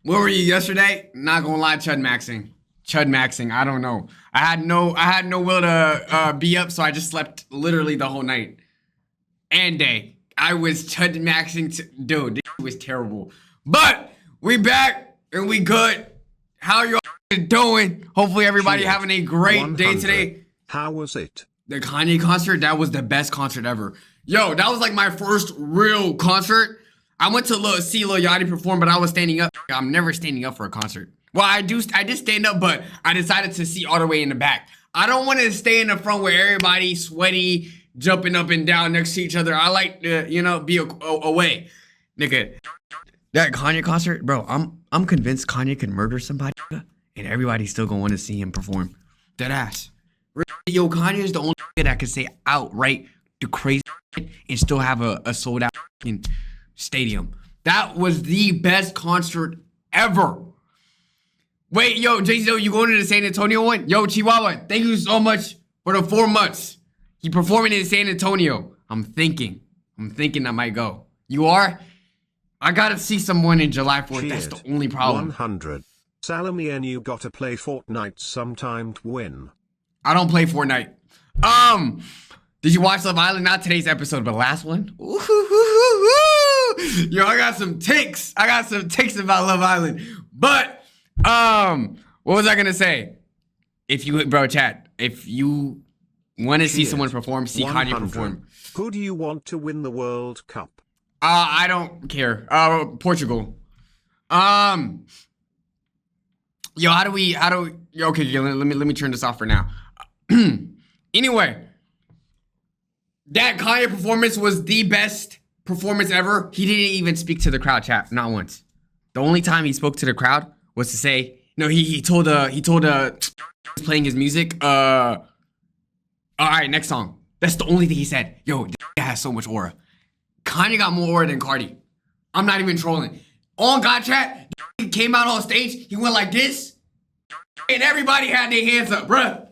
Where were you yesterday? Not gonna lie, chud maxing. I don't know. I had no will to be up, so I just slept literally the whole night and day. I was chud maxing. Dude, this was terrible. But we back and we good. How you doing? Hopefully everybody having a great day today. How was it? The Kanye concert, that was the best concert ever. Yo, that was like my first real concert. I went to see Lil Yachty perform, but I was standing up. I'm never standing up for a concert. Well, I did stand up, but I decided to sit all the way in the back. I don't want to stay in the front where everybody's sweaty, jumping up and down next to each other. I like to, be away. Nigga, that Kanye concert, bro, I'm convinced Kanye could murder somebody, and everybody's still gonna want to see him perform. Dead ass. Yo, Kanye is the only that can say outright the crazy and still have a sold out stadium. That was the best concert ever. Wait, yo, JC, you going to the San Antonio one? Yo, Chihuahua, thank you so much for the 4 months. He performing in San Antonio. I'm thinking I might go. You are? I gotta see someone in July 4th. Cheered. That's the only problem. 100. Salah, me and you gotta play Fortnite sometime to win. I don't play Fortnite. Did you watch Love Island? Not today's episode, but last one. Ooh, yo, I got some ticks. About Love Island. But what was I gonna say? If you want to see someone perform, see 100. Kanye perform. Who do you want to win the World Cup? I don't care. Portugal. Yo, how do we? Okay, let me turn this off for now. Anyway, that Kanye performance was the best performance ever. He didn't even speak to the crowd, chat, not once. The only time he spoke to the crowd was to say, no, he told playing his music, all right, next song. That's the only thing he said. Yo, this guy has so much aura. Kanye got more aura than Cardi. I'm not even trolling. On God chat, he came out on stage, he went like this, and everybody had their hands up, bruh.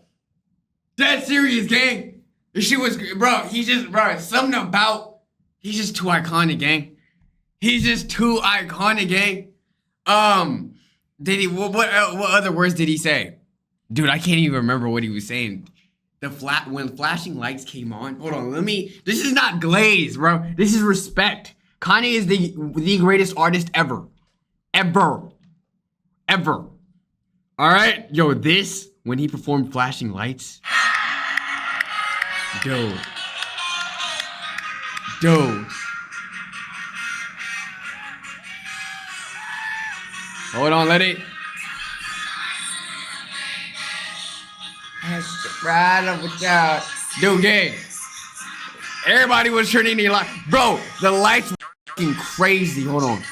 Dead serious, gang. This shit was, bro, he's just too iconic, gang. He's just too iconic, gang. Did he, what other words did he say? Dude, I can't even remember what he was saying. When flashing lights came on, hold on, this is not Glaze, bro. This is respect. Kanye is the greatest artist ever. Ever. All right? Yo, when he performed Flashing Lights, dude. Hold on, let it. Right up with that. Dude, gang. Everybody was turning their light. Bro, the lights were fucking crazy. Hold on.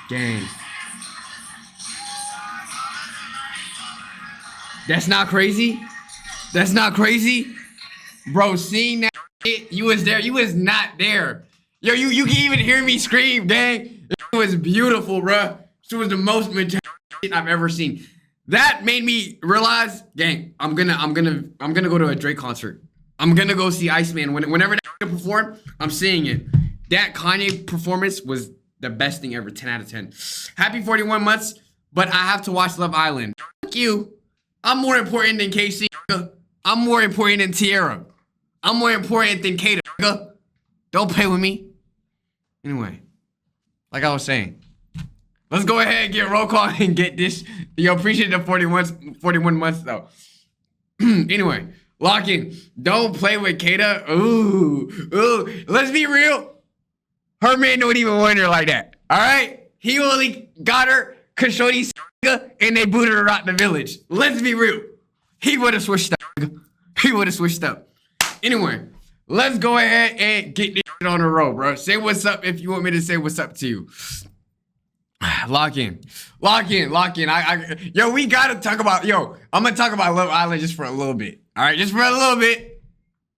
Gang. That's not crazy? Bro, seeing that shit, you was there. You was not there. Yo, you can even hear me scream, gang. It was beautiful, bro. It was the most majestic shit I've ever seen. That made me realize, gang, I'm gonna go to a Drake concert. I'm gonna go see Iceman. Whenever that perform, I'm seeing it. That Kanye performance was the best thing ever. 10 out of 10. Happy 41 months, but I have to watch Love Island. Fuck you. I'm more important than KC. I'm more important than Tierra. I'm more important than Kata. Don't play with me. Anyway, like I was saying, let's go ahead and get roll call and get this. Yo, appreciate the 41 months though. Anyway, lock in. Don't play with Kata. Ooh. Let's be real. Her man don't even want her like that. All right? He only got her because Shorty and they booted her out the village. Let's be real. He would have switched up. Anyway, let's go ahead and get this shit on the road, bro. Say what's up if you want me to say what's up to you. Lock in. Yo, we gotta talk about, I'm gonna talk about Love Island just for a little bit. All right, just for a little bit.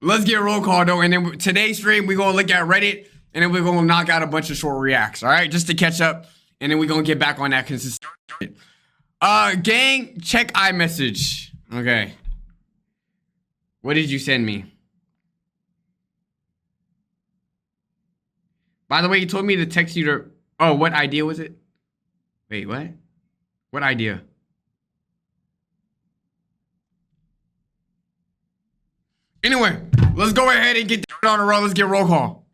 Let's get a roll call though, and then today's stream, we're gonna look at Reddit, and then we're gonna knock out a bunch of short reacts, all right? Just to catch up, and then we're gonna get back on that consistent shit. Gang, check iMessage. Okay. What did you send me? By the way, he told me to text you to... Oh, what idea was it? Wait, what? What idea? Anyway, let's go ahead and get on the roll. Let's get roll call.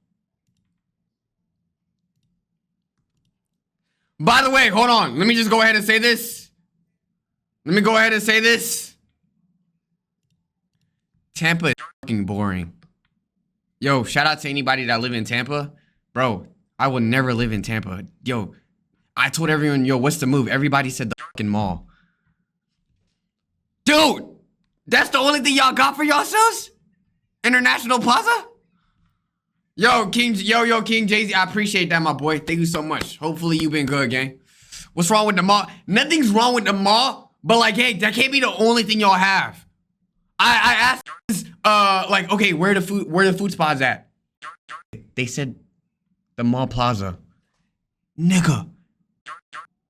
By the way, hold on. Let me just go ahead and say this. Tampa is fucking boring. Yo, shout out to anybody that live in Tampa. Bro, I will never live in Tampa. Yo, I told everyone, yo, what's the move? Everybody said the fucking mall. Dude, that's the only thing y'all got for yourselves? International Plaza? Yo, King Jay-Z, I appreciate that, my boy. Thank you so much. Hopefully you been good, gang. What's wrong with the mall? Nothing's wrong with the mall, but like, hey, that can't be the only thing y'all have. I asked, like, okay, where the food spots at? They said the mall plaza. Nigga,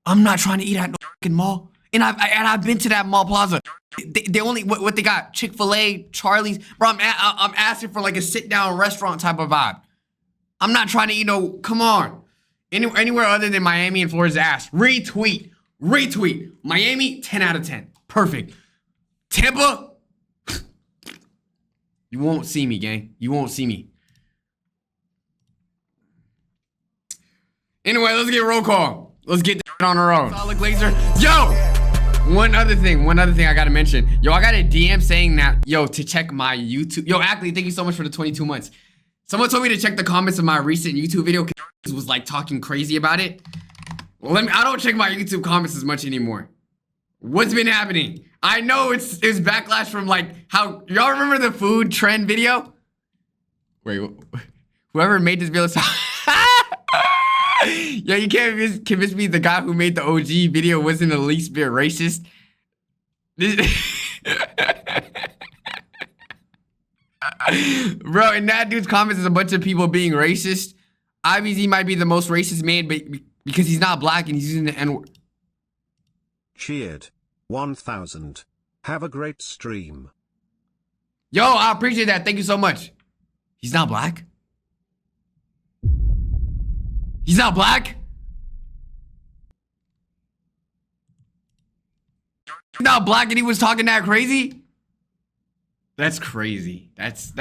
I'm not trying to eat at no fucking mall. And I've been to that mall plaza. They only what they got? Chick-fil-A, Charlie's. Bro, I'm asking for like a sit-down restaurant type of vibe. I'm not trying to eat no. Come on, anywhere other than Miami and Florida's ass. Retweet. Miami, 10 out of 10. Perfect. Tampa, you won't see me, gang. You won't see me. Anyway, let's get roll call. Let's get on the road. Salah Glazer. Yo! One other thing I gotta mention. Yo, I got a DM saying that, yo, to check my YouTube. Yo, Ackley, thank you so much for the 22 months. Someone told me to check the comments of my recent YouTube video because was like talking crazy about it. Well, I don't check my YouTube comments as much anymore. What's been happening? I know it's backlash from like how y'all remember the food trend video? Wait, whoever made this video. Yeah, you can't convince me the guy who made the OG video wasn't the least bit racist. Bro, in that dude's comments is a bunch of people being racist. IBZ might be the most racist man, but because he's not black and he's using the N-word. Cheered. 1000. Have a great stream. Yo, I appreciate that. Thank you so much. He's not black? He's not black? He's not black and he was talking that crazy? That's crazy. That's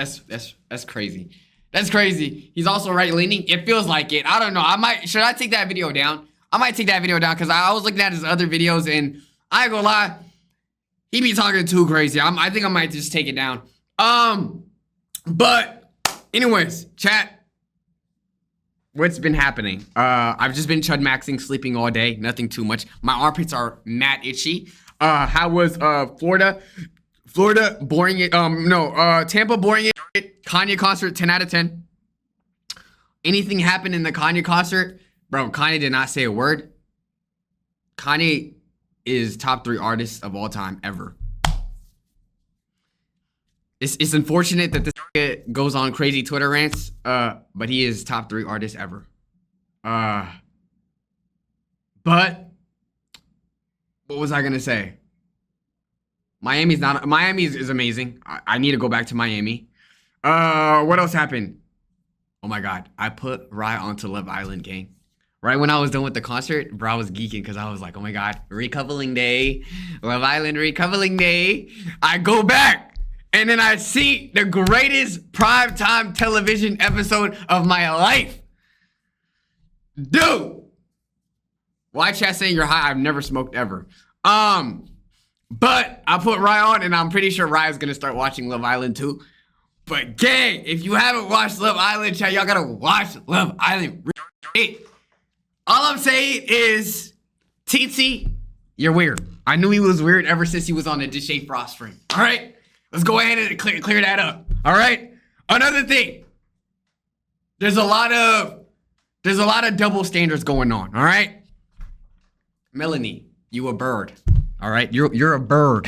crazy. That's crazy. He's also right-leaning. It feels like it. I don't know. Should I take that video down? I might take that video down because I was looking at his other videos and I ain't gonna lie, he be talking too crazy. I think I might just take it down. But anyways, chat. What's been happening? I've just been chud maxing, sleeping all day, nothing too much. My armpits are mad itchy. How was Florida? Florida boring it. Tampa boring it. Kanye concert 10 out of 10. Anything happened in the Kanye concert? Bro, Kanye did not say a word. Kanye is top 3 artists of all time ever. It's unfortunate that this goes on crazy Twitter rants, but he is top 3 artist ever. But what was I gonna say? Miami is amazing. I need to go back to Miami. What else happened? Oh my God, I put Rye onto Love Island, gang. Right when I was done with the concert, bro, I was geeking because I was like, oh my God, recoupling day, Love Island recoupling day. I go back. And then I see the greatest primetime television episode of my life. Dude. Why chat saying you're high? I've never smoked ever. But I put Rye on and I'm pretty sure Rye is going to start watching Love Island too. But gang, if you haven't watched Love Island, chat, y'all got to watch Love Island. All I'm saying is, TT, you're weird. I knew he was weird ever since he was on the Deshae Frost stream. All right? Let's go ahead and clear that up. All right. Another thing. There's a lot of double standards going on. All right. Melanie, you a bird. All right. You're a bird.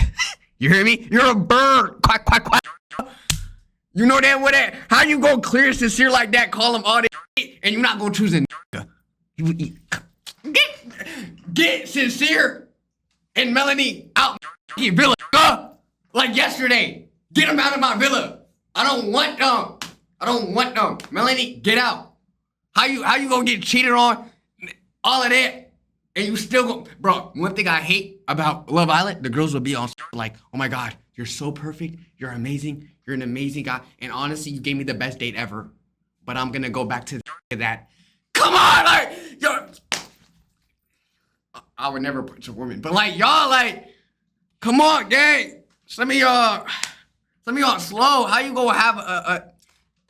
You hear me? You're a bird. Quack quack quack. You know that what that? How you go clear sincere like that? Call him all that and you're not gonna choose a nigga. Get sincere and Melanie out villa. Like yesterday, get them out of my villa. I don't want them. Melanie, get out. How you gonna get cheated on? All of that, and you still go, bro. One thing I hate about Love Island, the girls will be on like, oh my god, you're so perfect, you're amazing, you're an amazing guy, and honestly, you gave me the best date ever. But I'm gonna go back to that. Come on, like, yo, I would never punch a woman, but like y'all, like, come on, gang. Some of y'all slow. How you gonna have a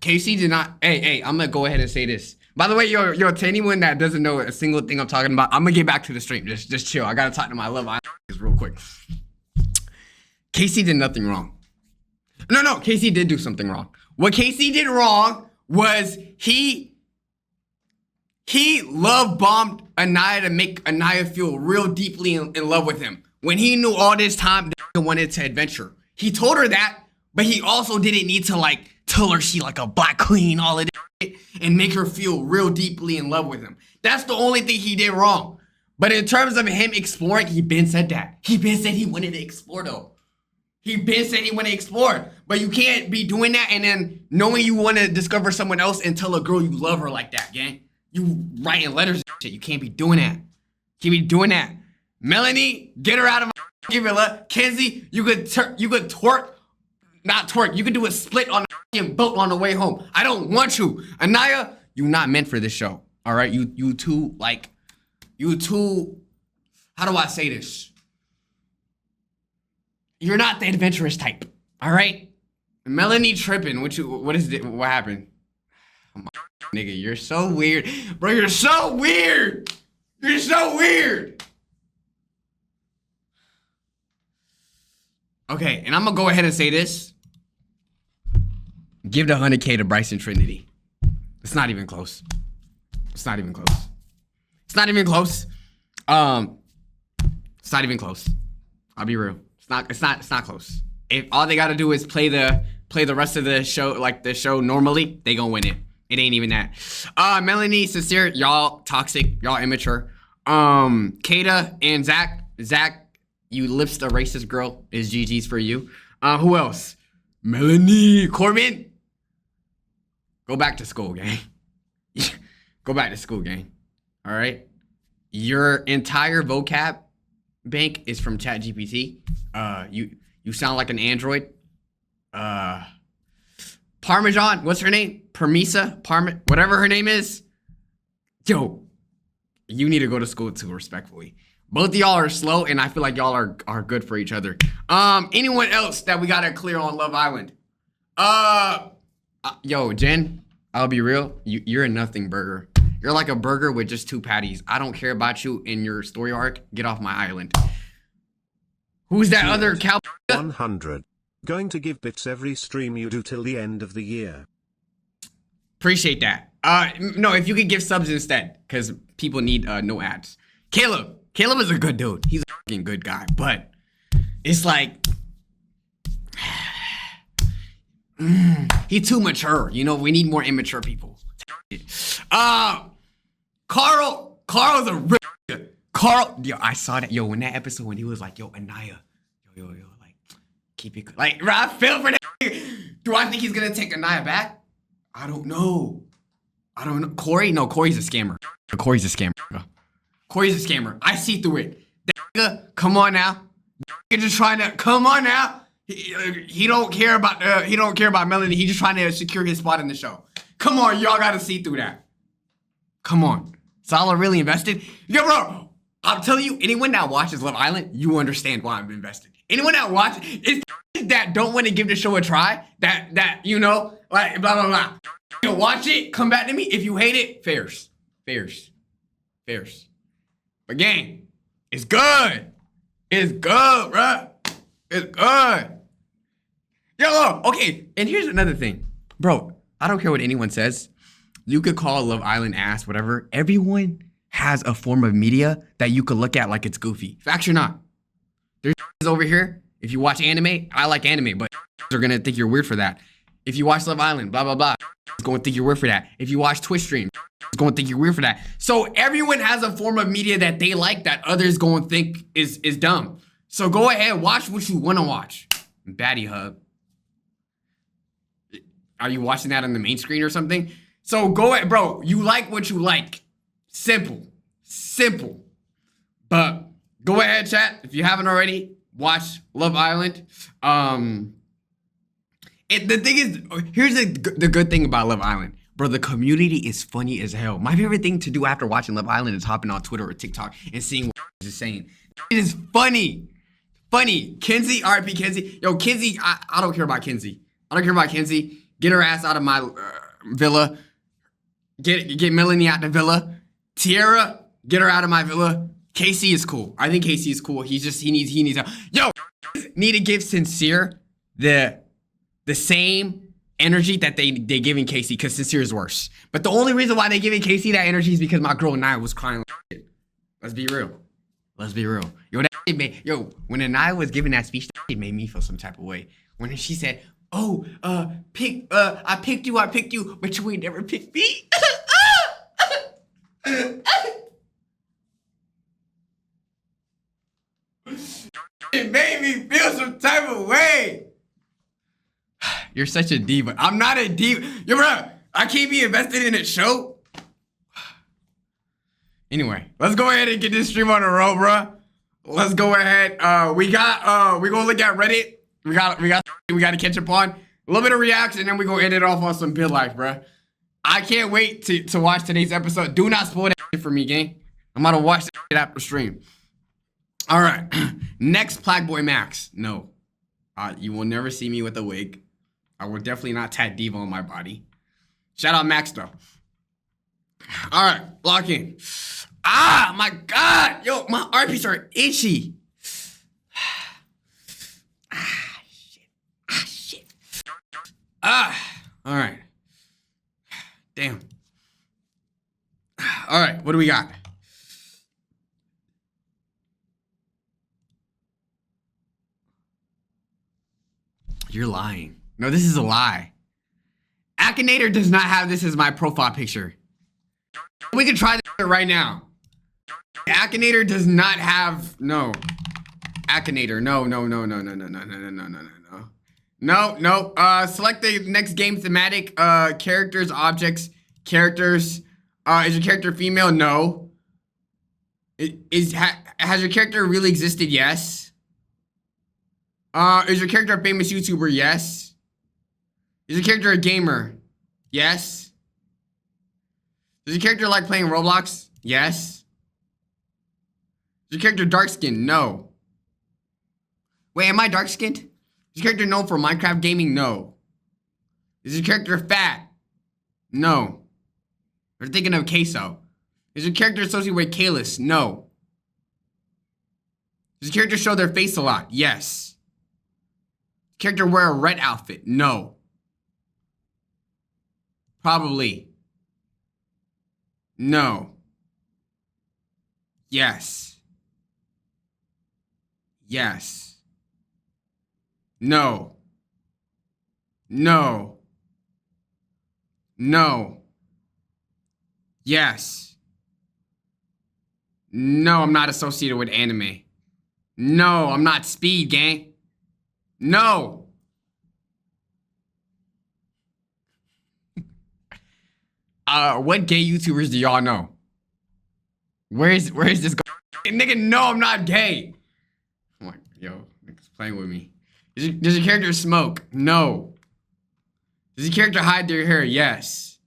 Casey did not. Hey, I'm gonna go ahead and say this. By the way, yo, to anyone that doesn't know a single thing I'm talking about, I'm gonna get back to the stream. Just chill. I gotta talk to my Love Island real quick. Casey did nothing wrong. No, Casey did do something wrong. What Casey did wrong was he love bombed Anaya to make Anaya feel real deeply in love with him. When he knew all this time the wanted to adventure. He told her that, but he also didn't need to like tell her she like a black queen, all of that, and make her feel real deeply in love with him. That's the only thing he did wrong. But in terms of him exploring, he been said that. He been said he wanted to explore though. He been said he wanted to explore. But you can't be doing that and then knowing you want to discover someone else and tell a girl you love her like that, gang. You writing letters and shit. You can't be doing that. Can't be doing that. Melanie, get her out of my give her love. Kenzie, you could twerk. Not twerk. You could do a split on the boat on the way home. I don't want you. Anaya, you not meant for this show. All right? You too, how do I say this? You're not the adventurous type. All right? Melanie tripping. What is it? What happened? Oh my nigga, you're so weird. Bro, you're so weird. You're so weird. Okay, and I'm gonna go ahead and say this. Give the 100K to Bryson Trinity. It's not even close. It's not even close. It's not even close. It's not even close. I'll be real. It's not close. If all they gotta do is play the rest of the show like the show normally, they gonna win it. It ain't even that. Melanie, Sincere, y'all toxic, y'all immature. Kata and Zach, you lips the racist girl is GG's for you. Who else? Melanie, Corbin. Go back to school, gang. Go back to school, gang. All right. Your entire vocab bank is from ChatGPT. You sound like an android. Parmesan, what's her name? Whatever her name is. Yo, you need to go to school too, respectfully. Both of y'all are slow, and I feel like y'all are good for each other. Anyone else that we gotta clear on Love Island? Yo, Jen, I'll be real. You're a nothing burger. You're like a burger with just 2 patties. I don't care about you in your story arc. Get off my island. Who's that other cow? 100. Going to give bits every stream you do till the end of the year. Appreciate that. No, if you could give subs instead, because people need no ads. Caleb is a good dude. He's a fucking good guy, but it's like he's too mature. You know, we need more immature people. Carl's a real Carl. Yo, I saw that. Yo, when that episode when he was like, yo, Anaya, yo, like, keep it like. I feel for that. Do I think he's gonna take Anaya back? I don't know. Corey? No, Corey's a scammer. Corey's a scammer. I see through it. That nigga, come on now. That nigga just trying to come on now. He don't care about Melanie. He's just trying to secure his spot in the show. Come on, y'all gotta see through that. Come on. Salah really invested? Yo, bro, I'm telling you, anyone that watches Love Island, you understand why I'm invested. Anyone that watches, it's that don't want to give the show a try, that you know, like, blah, blah, blah. You watch it, come back to me. If you hate it, fairs. But gang, it's good. It's good, bro. It's good. Yo, okay, and here's another thing. Bro, I don't care what anyone says. You could call Love Island ass, whatever. Everyone has a form of media that you could look at like it's goofy. Facts or not. There's over here. If you watch anime, I like anime, but they're gonna think you're weird for that. If you watch Love Island, blah, blah, blah, it's gonna think you're weird for that. If you watch Twitch stream, it's gonna think you're weird for that. So everyone has a form of media that they like that others gonna think is dumb. So go ahead, watch what you wanna watch. Baddie Hub. Are you watching that on the main screen or something? So go ahead, bro. You like what you like. Simple. Simple. But go ahead, chat. If you haven't already, watch Love Island. The thing is, here's the good thing about Love Island. Bro, the community is funny as hell. My favorite thing to do after watching Love Island is hopping on Twitter or TikTok and seeing what is saying. It is funny. Funny. Kenzie, RIP Kenzie. Yo, Kenzie, I don't care about Kenzie. I don't care about Kenzie. Get her ass out of my villa. Get Melanie out the villa. Tiara, get her out of my villa. Casey is cool. I think Casey is cool. He needs help. Yo, need to give Sincere the same energy that they giving Casey, because Sincere is worse. But the only reason why they giving Casey that energy is because my girl Nia was crying like shit. Let's be real. Let's be real. Yo, that shit made, when Nia was giving that speech, that shit made me feel some type of way. When she said, "Oh, I picked you, but you ain't never picked me." It made me feel some type of way. You're such a diva. I'm not a diva. Yo, bro, I can't be invested in a show. Anyway, let's go ahead and get this stream on the road, bro. Let's go ahead. We're gonna look at Reddit. We got to catch up on a little bit of reaction, and then we gonna end it off on some bit life, bro. I can't wait to watch today's episode. Do not spoil that shit for me, gang. I'm gonna watch that shit after stream. All right, next Plague Boy Max. No, you will never see me with a wig. I will definitely not tat diva on my body. Shout out Max though. All right, lock in. Ah, my God, yo, my armpits are itchy. Shit. All right. Damn. All right, what do we got? You're lying. No, this is a lie. Akinator does not have this as my profile picture. We can try this right now. Akinator does not have, no. Akinator, no. No. Select the next game thematic. Characters, objects, characters. Is your character female? No. Has your character really existed? Yes. Is your character a famous YouTuber? Yes. Is your character a gamer? Yes. Does your character like playing Roblox? Yes. Is your character dark skinned? No. Wait, am I dark skinned? Is your character known for Minecraft gaming? No. Is your character fat? No. We're thinking of queso. Is your character associated with Kalis? No. Does your character show their face a lot? Yes. Does your character wear a red outfit? No. Probably. No. Yes. Yes. No. No. No. Yes. No, I'm not associated with anime. No, I'm not Speed, gang. No. What gay YouTubers do y'all know? Where is this going? Nigga, no, I'm not gay. I'm like, yo, nigga's playing with me. Does your character smoke? No. Does your character hide their hair? Yes.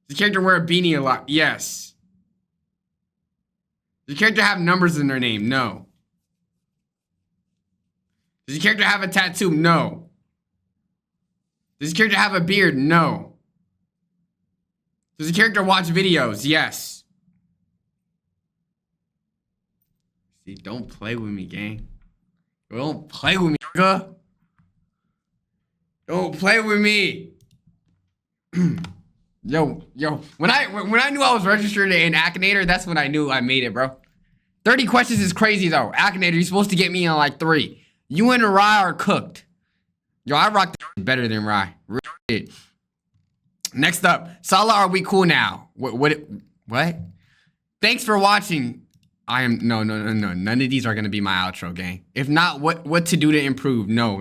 Does your character wear a beanie a lot? Yes. Does your character have numbers in their name? No. Does your character have a tattoo? No. Does your character have a beard? No. Does your character watch videos? Yes. See, don't play with me, gang. Don't play with me, nigga. Don't play with me. Yo. When I knew I was registered in Akinator, that's when I knew I made it, bro. 30 questions is crazy, though. Akinator, you're supposed to get me in like 3. You and Rye are cooked. Yo, I rock better than Rye. Real shit. Next up, Salah, are we cool now? What? Thanks for watching. No. None of these are gonna be my outro, gang. If not, what to do to improve? No.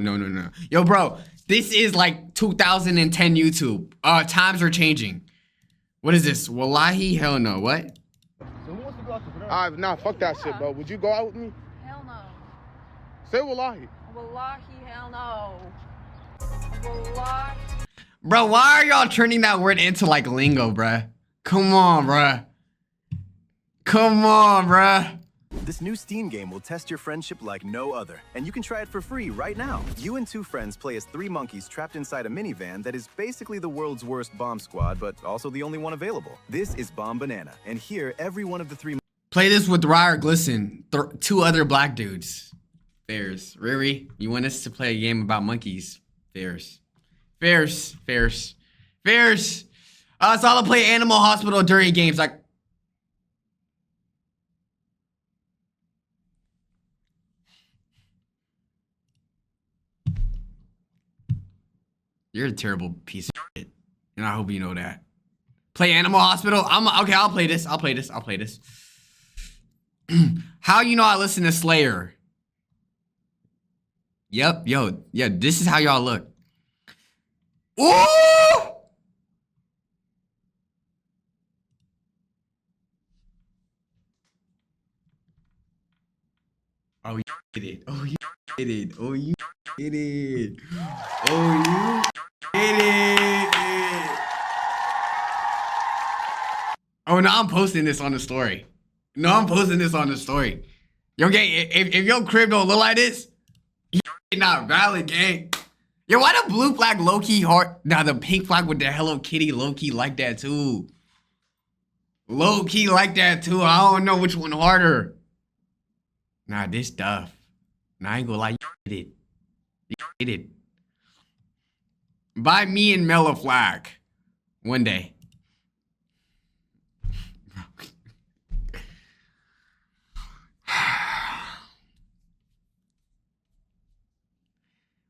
Yo, bro, This is like 2010 YouTube. Times are changing. What is this? Wallahi, hell no. What? Alright, nah, fuck that shit, bro. Would you go out with me? Hell no. Say wallahi. Wallahi, hell no. Wallahi. Bro, why are y'all turning that word into like lingo, bruh? Come on, bruh. Come on, bruh. This new Steam game will test your friendship like no other, and you can try it for free right now. You and two friends play as three monkeys trapped inside a minivan that is basically the world's worst bomb squad, but also the only one available. This is Bomb Banana, and here, every one of the three... Play this with Ryer Glisten, two other black dudes. Fairs. Riri, you want us to play a game about monkeys? Fairs. Fairs. Fairs. Fairs. Salah play Animal Hospital during games. Like, you're a terrible piece of shit, and I hope you know that. Play Animal Hospital. Okay. I'll play this. I'll play this. I'll play this. How you know I listen to Slayer? Yep. Yo. Yeah. This is how y'all look. Ooh! Oh, you did it. Oh, you did it. Oh, you did it. Oh, you did it. Oh, no, I'm posting this on the story. No, I'm posting this on the story. Yo, gang, if your crib don't look like this, you not valid, gang. Yo, why the blue flag low-key hard? Nah, the pink flag with the Hello Kitty low-key like that, too. Low-key like that, too. I don't know which one harder. Nah, this stuff. Nah, I ain't gonna lie, you did it. You did it. Buy me and Mel a flag. One day.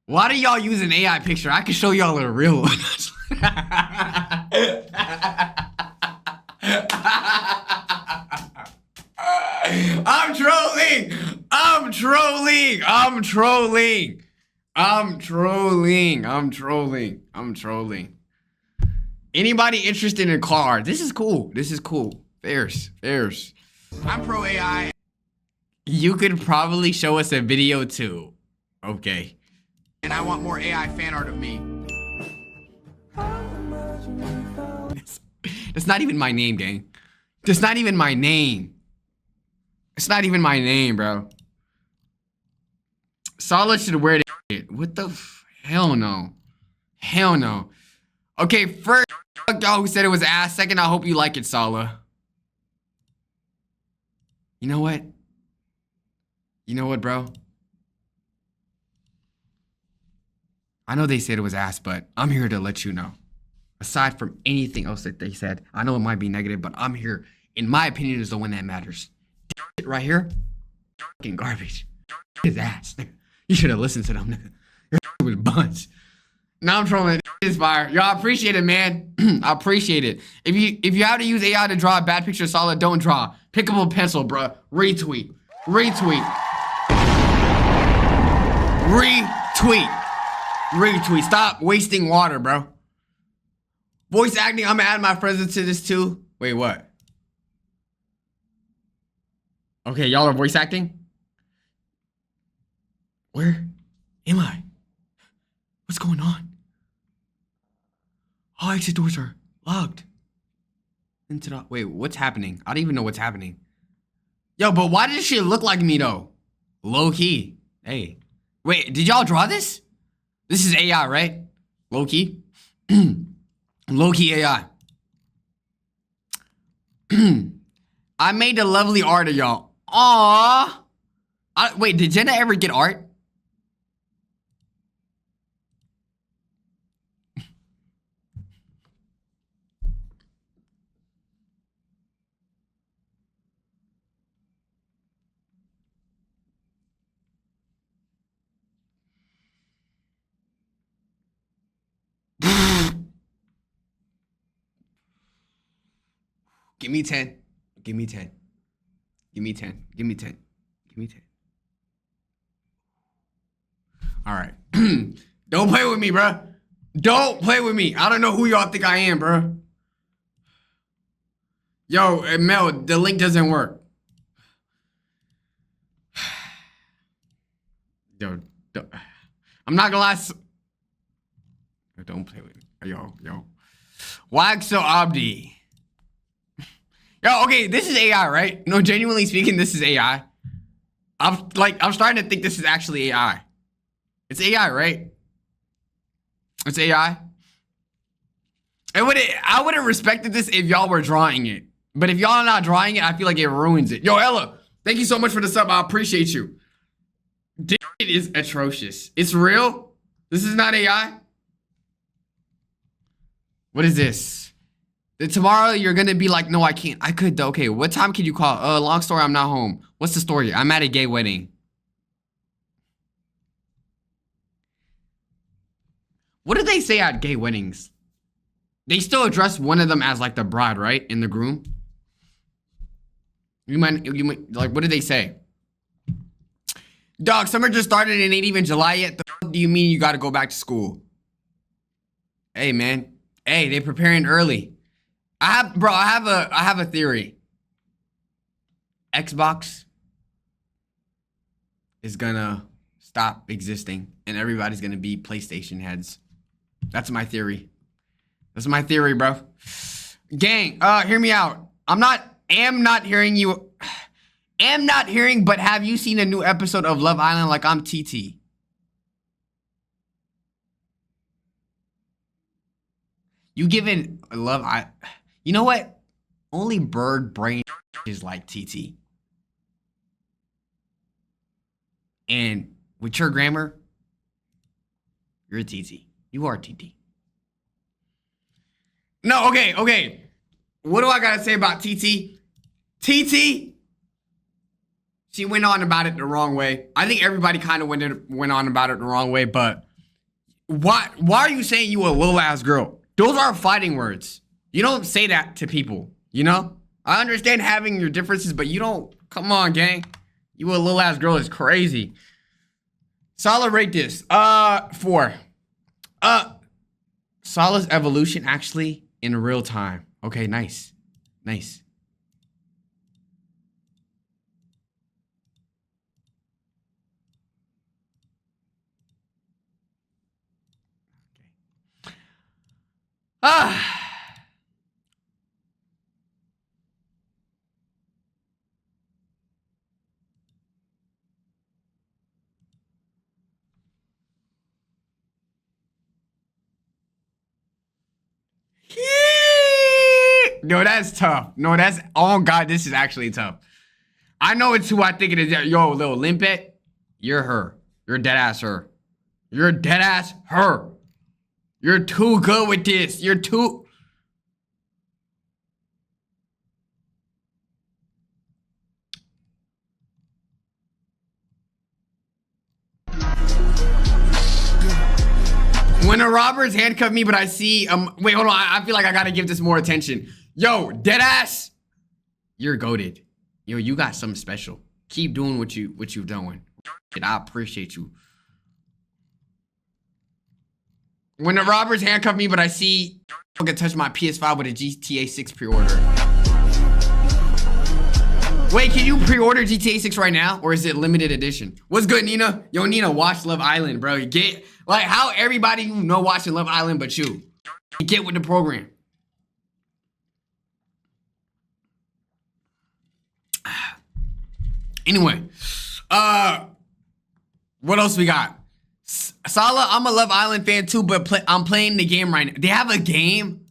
Why do y'all use an AI picture? I can show y'all a real one. I'm trolling. I'm trolling. I'm trolling. I'm trolling. I'm trolling. I'm trolling. Anybody interested in a car? This is cool. This is cool. Fairs. Fairs. I'm pro AI. You could probably show us a video too. Okay. And I want more AI fan art of me. That's not even my name, gang. That's not even my name. It's not even my name, bro. Salah should wear it. What the hell no. Hell no. Okay, first, fuck y'all who said it was ass. Second, I hope you like it, Salah. You know what? You know what, bro? I know they said it was ass, but I'm here to let you know. Aside from anything else that they said, I know it might be negative, but I'm here. In my opinion, is the one that matters. This right here, fucking garbage. His ass. You should have listened to them. Your was buns. Now I'm trolling. It's fire. Y'all appreciate it, man. I appreciate it. If you have to use AI to draw a bad picture of Salah, don't draw. Pick up a pencil, bruh. Retweet. Retweet. Retweet. Retweet. Stop wasting water, bro. Voice acting. I'm gonna add my friends to this too. Wait, what? Okay, y'all are voice acting? Where am I? What's going on? All exit doors are locked. Into the... Wait, what's happening? I don't even know what's happening. Yo, but why does she look like me though? Low key. Hey. Wait, did y'all draw this? This is AI, right? Low key. Low key AI. I made the lovely art of y'all. Aww. Wait, did Jenna ever get art? Give me 10. Give me 10. Give me 10. Give me 10. Give me 10. All right. Don't play with me, bro. Don't play with me. I don't know who y'all think I am, bro. Yo, Mel, the link doesn't work. Yo, I'm not gonna lie. Don't play with me. Yo. YXL Abdi. Yo, okay, this is AI, right? No, genuinely speaking, this is AI. I'm starting to think this is actually AI. It's AI, right? It's AI. I would have respected this if y'all were drawing it. But if y'all are not drawing it, I feel like it ruins it. Yo, Ella, thank you so much for the sub. I appreciate you. This is atrocious. It's real? This is not AI? What is this? Then tomorrow you're gonna be like, no, I can't. I could though. Okay, what time can you call? Long story, I'm not home. What's the story? I'm at a gay wedding. What do they say at gay weddings? They still address one of them as like the bride, right? And the groom. You might like, what do they say? Dog, summer just started and ain't even July yet. The fuck do you mean you gotta go back to school? Hey, man. Hey, they preparing early. I have a theory. Xbox is gonna stop existing and everybody's gonna be PlayStation heads. That's my theory. That's my theory, bro. Gang, hear me out. Am not hearing, but have you seen a new episode of Love Island like I'm TT? You giving you know what? Only bird brain is like TT. And with your grammar, you're a TT. You are TT. No, okay. What do I gotta say about TT? TT, she went on about it the wrong way. I think everybody kind of went on about it the wrong way, but why are you saying you a little ass girl? Those are fighting words. You don't say that to people, you know? I understand having your differences, but you don't, come on, gang. You a little ass girl is crazy. Salah, rate this. 4. Salah's evolution actually in real time. Okay, nice. Nice. Ah. No, that's tough. No, that's, oh God, this is actually tough. I know it's who I think it is. Yo, little limpet, you're her. You're dead ass her. You're dead ass her. You're too good with this. You're too. When the robbers handcuff me, but I see, wait, hold on. I feel like I gotta give this more attention. Yo, deadass, you're goated. Yo, you got something special. Keep doing what you're doing. I appreciate you. When the robbers handcuff me, but I see I can touch my PS5 with a GTA 6 pre-order. Wait, can you pre-order GTA 6 right now? Or is it limited edition? What's good, Nina? Yo, Nina, watch Love Island, bro. You get, like, how everybody you know watching Love Island but you? Get with the program. Anyway, what else we got? Salah, I'm a Love Island fan too, but I'm playing the game right now. They have a game?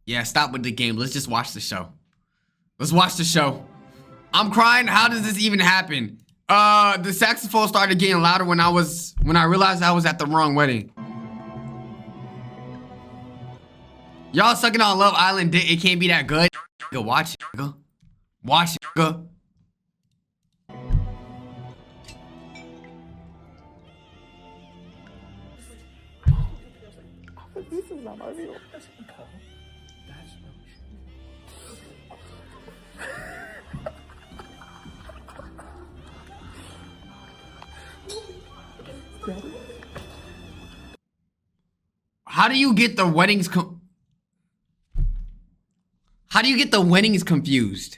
Yeah, stop with the game. Let's just watch the show. Let's watch the show. I'm crying. How does this even happen? The saxophone started getting louder when I realized I was at the wrong wedding. Y'all sucking on Love Island. It can't be that good. Go watch it. Go watch it. Go. This is not my real. Daddy? do you get the weddings How do you get the weddings confused?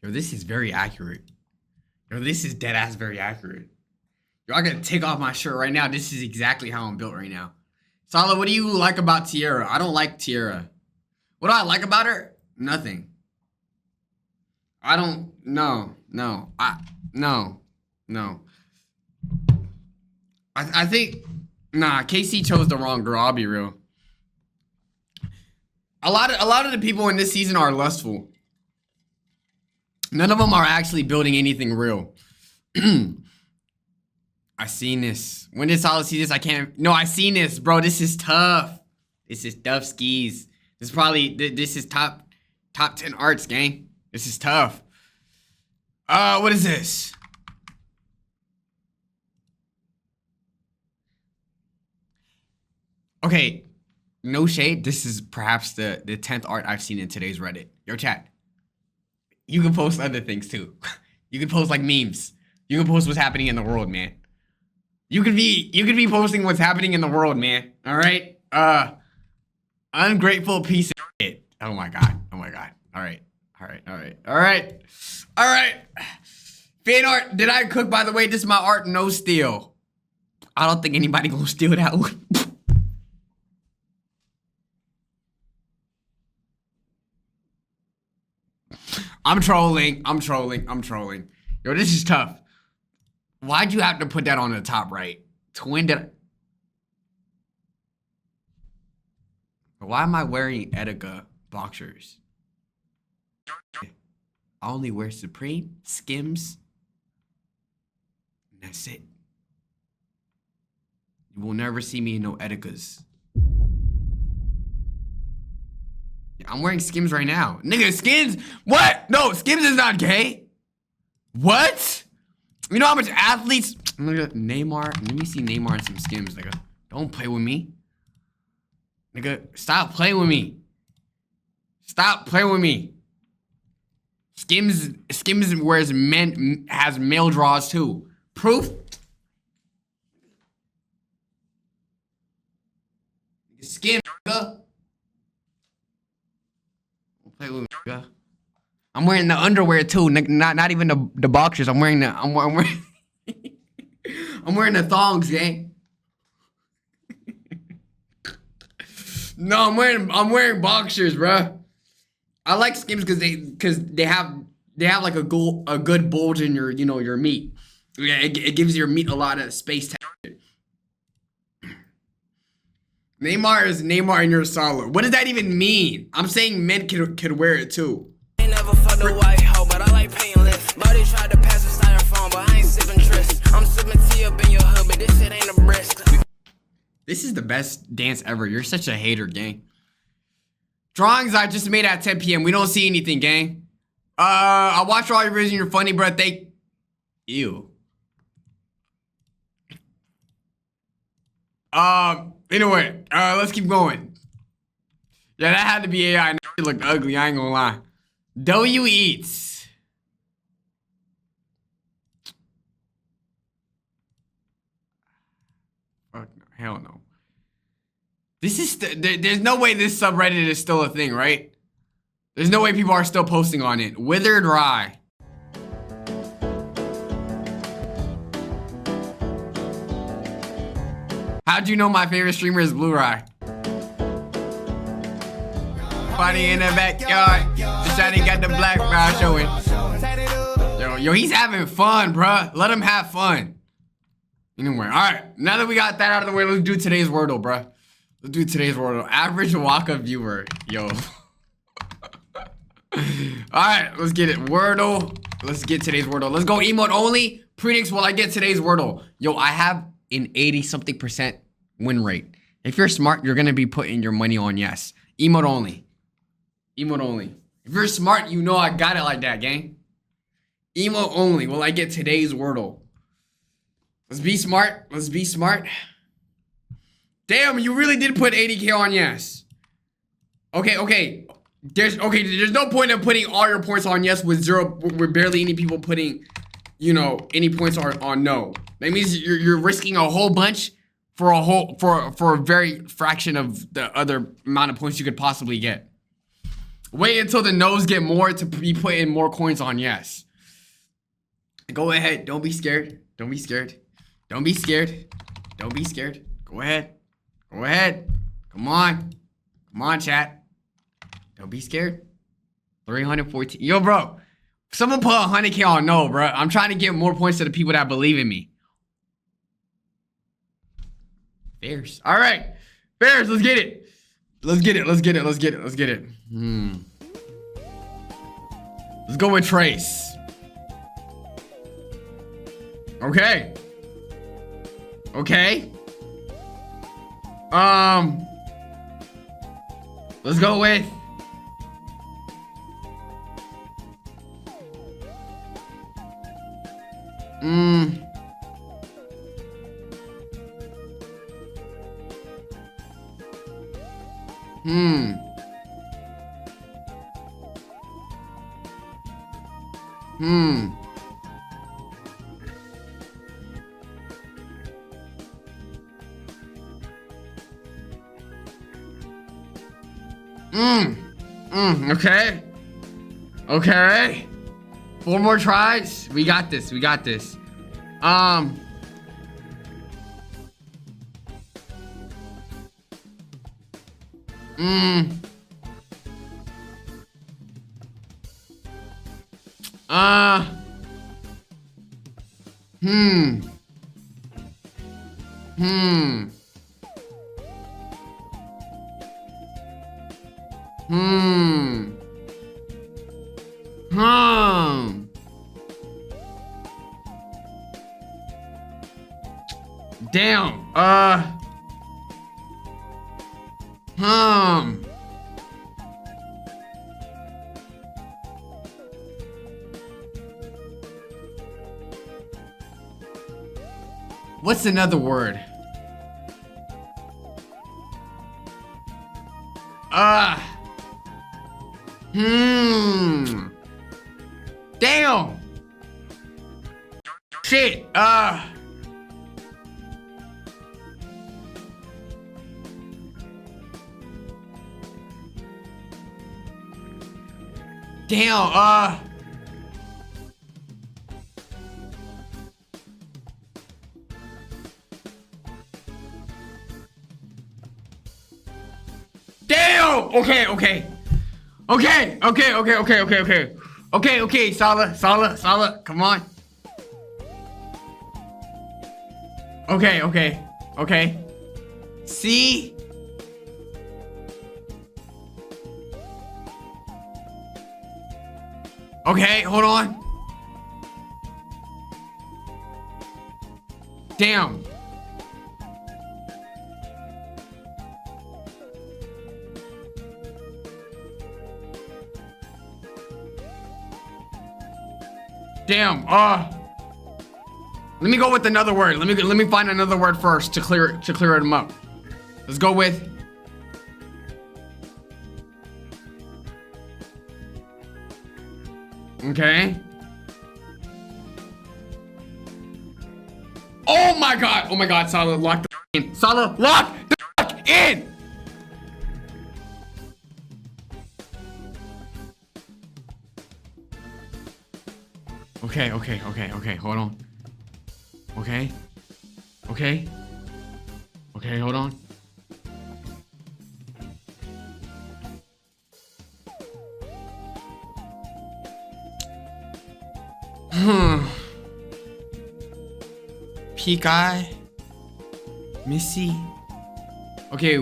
Yo, this is very accurate. Yo, this is dead ass very accurate. Yo, I gotta take off my shirt right now. This is exactly how I'm built right now. Salah, what do you like about Tiara? I don't like Tiara. What do I like about her? Nothing. I don't, no. I think, nah, KC chose the wrong girl, I'll be real. A lot of the people in this season are lustful. None of them are actually building anything real. I seen this. When did Salah see this? I can't. No, I seen this, bro. This is tough. This is tough skis. This is probably, this is top 10 arts, gang. This is tough. What is this? Okay, no shade. This is perhaps the 10th art I've seen in today's Reddit. Yo, chat. You can post other things too. You can post like memes. You can post what's happening in the world, man. You could be posting what's happening in the world, man. All right. Ungrateful piece of shit. Oh my god. Oh my god. All right. Fan art. Did I cook, by the way? This is my art, no steal. I don't think anybody gonna steal that one. I'm trolling. Yo, this is tough. Why'd you have to put that on the top right? Why am I wearing Etika boxers? I only wear Supreme, Skims, and that's it. You will never see me in no Etikas. I'm wearing Skims right now. Nigga, Skims? What? No, Skims is not gay. What? You know how much athletes? Neymar. Let me see Neymar and some Skims, nigga. Don't play with me. Nigga, stop playing with me. Stop playing with me. Skims wears has male draws too. Proof? Skims, nigga. Don't play with me, nigga. I'm wearing the underwear too, not even the boxers. I'm wearing I'm wearing I'm wearing the thongs, gang. No, I'm wearing boxers, bruh. I like Skims because they have like a good bulge in your your meat. Yeah, it gives your meat a lot of space. Neymar is Neymar and you're Salah. What does that even mean? I'm saying men could wear it too. Never fucked a white hoe, but I like paying less. Buddy tried to pass a styrofoam, but I ain't sipping tris. I'm sipping tea up in your hood, but this shit ain't a brisk. This is the best dance ever. You're such a hater, gang. Drawings I just made at 10 p.m. We don't see anything, gang. I watched all your videos and you're funny, bro. Ew. Anyway, let's keep going. Yeah, that had to be AI. It looked ugly, I ain't gonna lie. W Eats. Fuck no, hell no. This is there's no way this subreddit is still a thing, right? There's no way people are still posting on it. Withered Rye. How'd you know my favorite streamer is Blue Rye? Funny in the backyard. The shiny got the black bar showing. Yo, he's having fun, bruh. Let him have fun. Anyway, alright. Now that we got that out of the way, let's do today's Wordle, bruh. Let's do today's Wordle. Average Waka viewer. Yo. Alright, let's get it. Wordle. Let's get today's Wordle. Let's go emote only. Predicts while I get today's Wordle. Yo, I have an 80-something% win rate. If you're smart, you're gonna be putting your money on yes. Emote only. Emote only. If you're smart, you know I got it like that, gang. Emote only. Will I get today's Wordle? Let's be smart. Let's be smart. Damn, you really did put 80K on yes. Okay. There's no point in putting all your points on yes with barely any people putting, you know, any points on no. That means you're risking a whole bunch for a very fraction of the other amount of points you could possibly get. Wait until the no's get more to be putting more coins on yes. Go ahead. Don't be scared. Don't be scared. Don't be scared. Don't be scared. Go ahead. Go ahead. Come on. Come on, chat. Don't be scared. 314. Yo, bro. Someone put 100K on no, bro. I'm trying to give more points to the people that believe in me. Bears. All right. Bears, let's get it. Let's get it. Let's get it. Let's get it. Let's get it. Let's go with Trace. Okay. Okay. Let's go with okay. Okay. 4 more tries. We got this. We got this. Damn. What's another word? Damn. Shit. Damn, damn! Okay, Salah, come on. Okay. See? Okay, hold on. Damn. Damn. Let me go with another word. Let me find another word first to clear them up. Let's go with okay. Oh my god, Salah, lock the in. Salah, lock the in. Okay, hold on. Okay, hold on. Peak eye. Missy. Okay,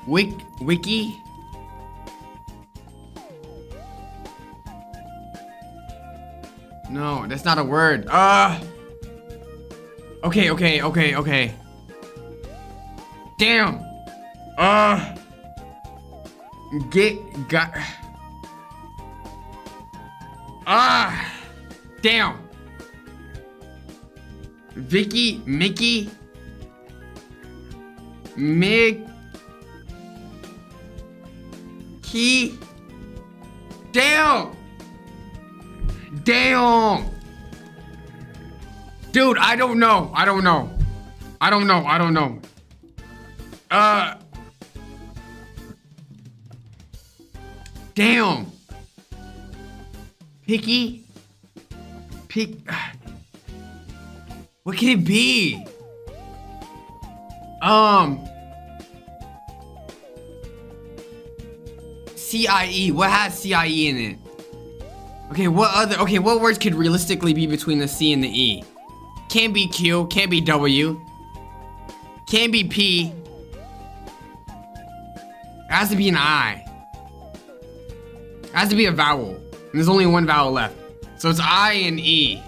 Wiki. No, that's not a word. Okay. Damn. Damn. Vicky, Mickey, He. Damn. Damn. Dude, I don't know. I don't know. I don't know. I don't know. Damn. Picky. What can it be? CIE. What has CIE in it? Okay, what words could realistically be between the C and the E? Can't be Q, can't be W. Can't be P. It has to be an I. It has to be a vowel. And there's only one vowel left. So it's I and E.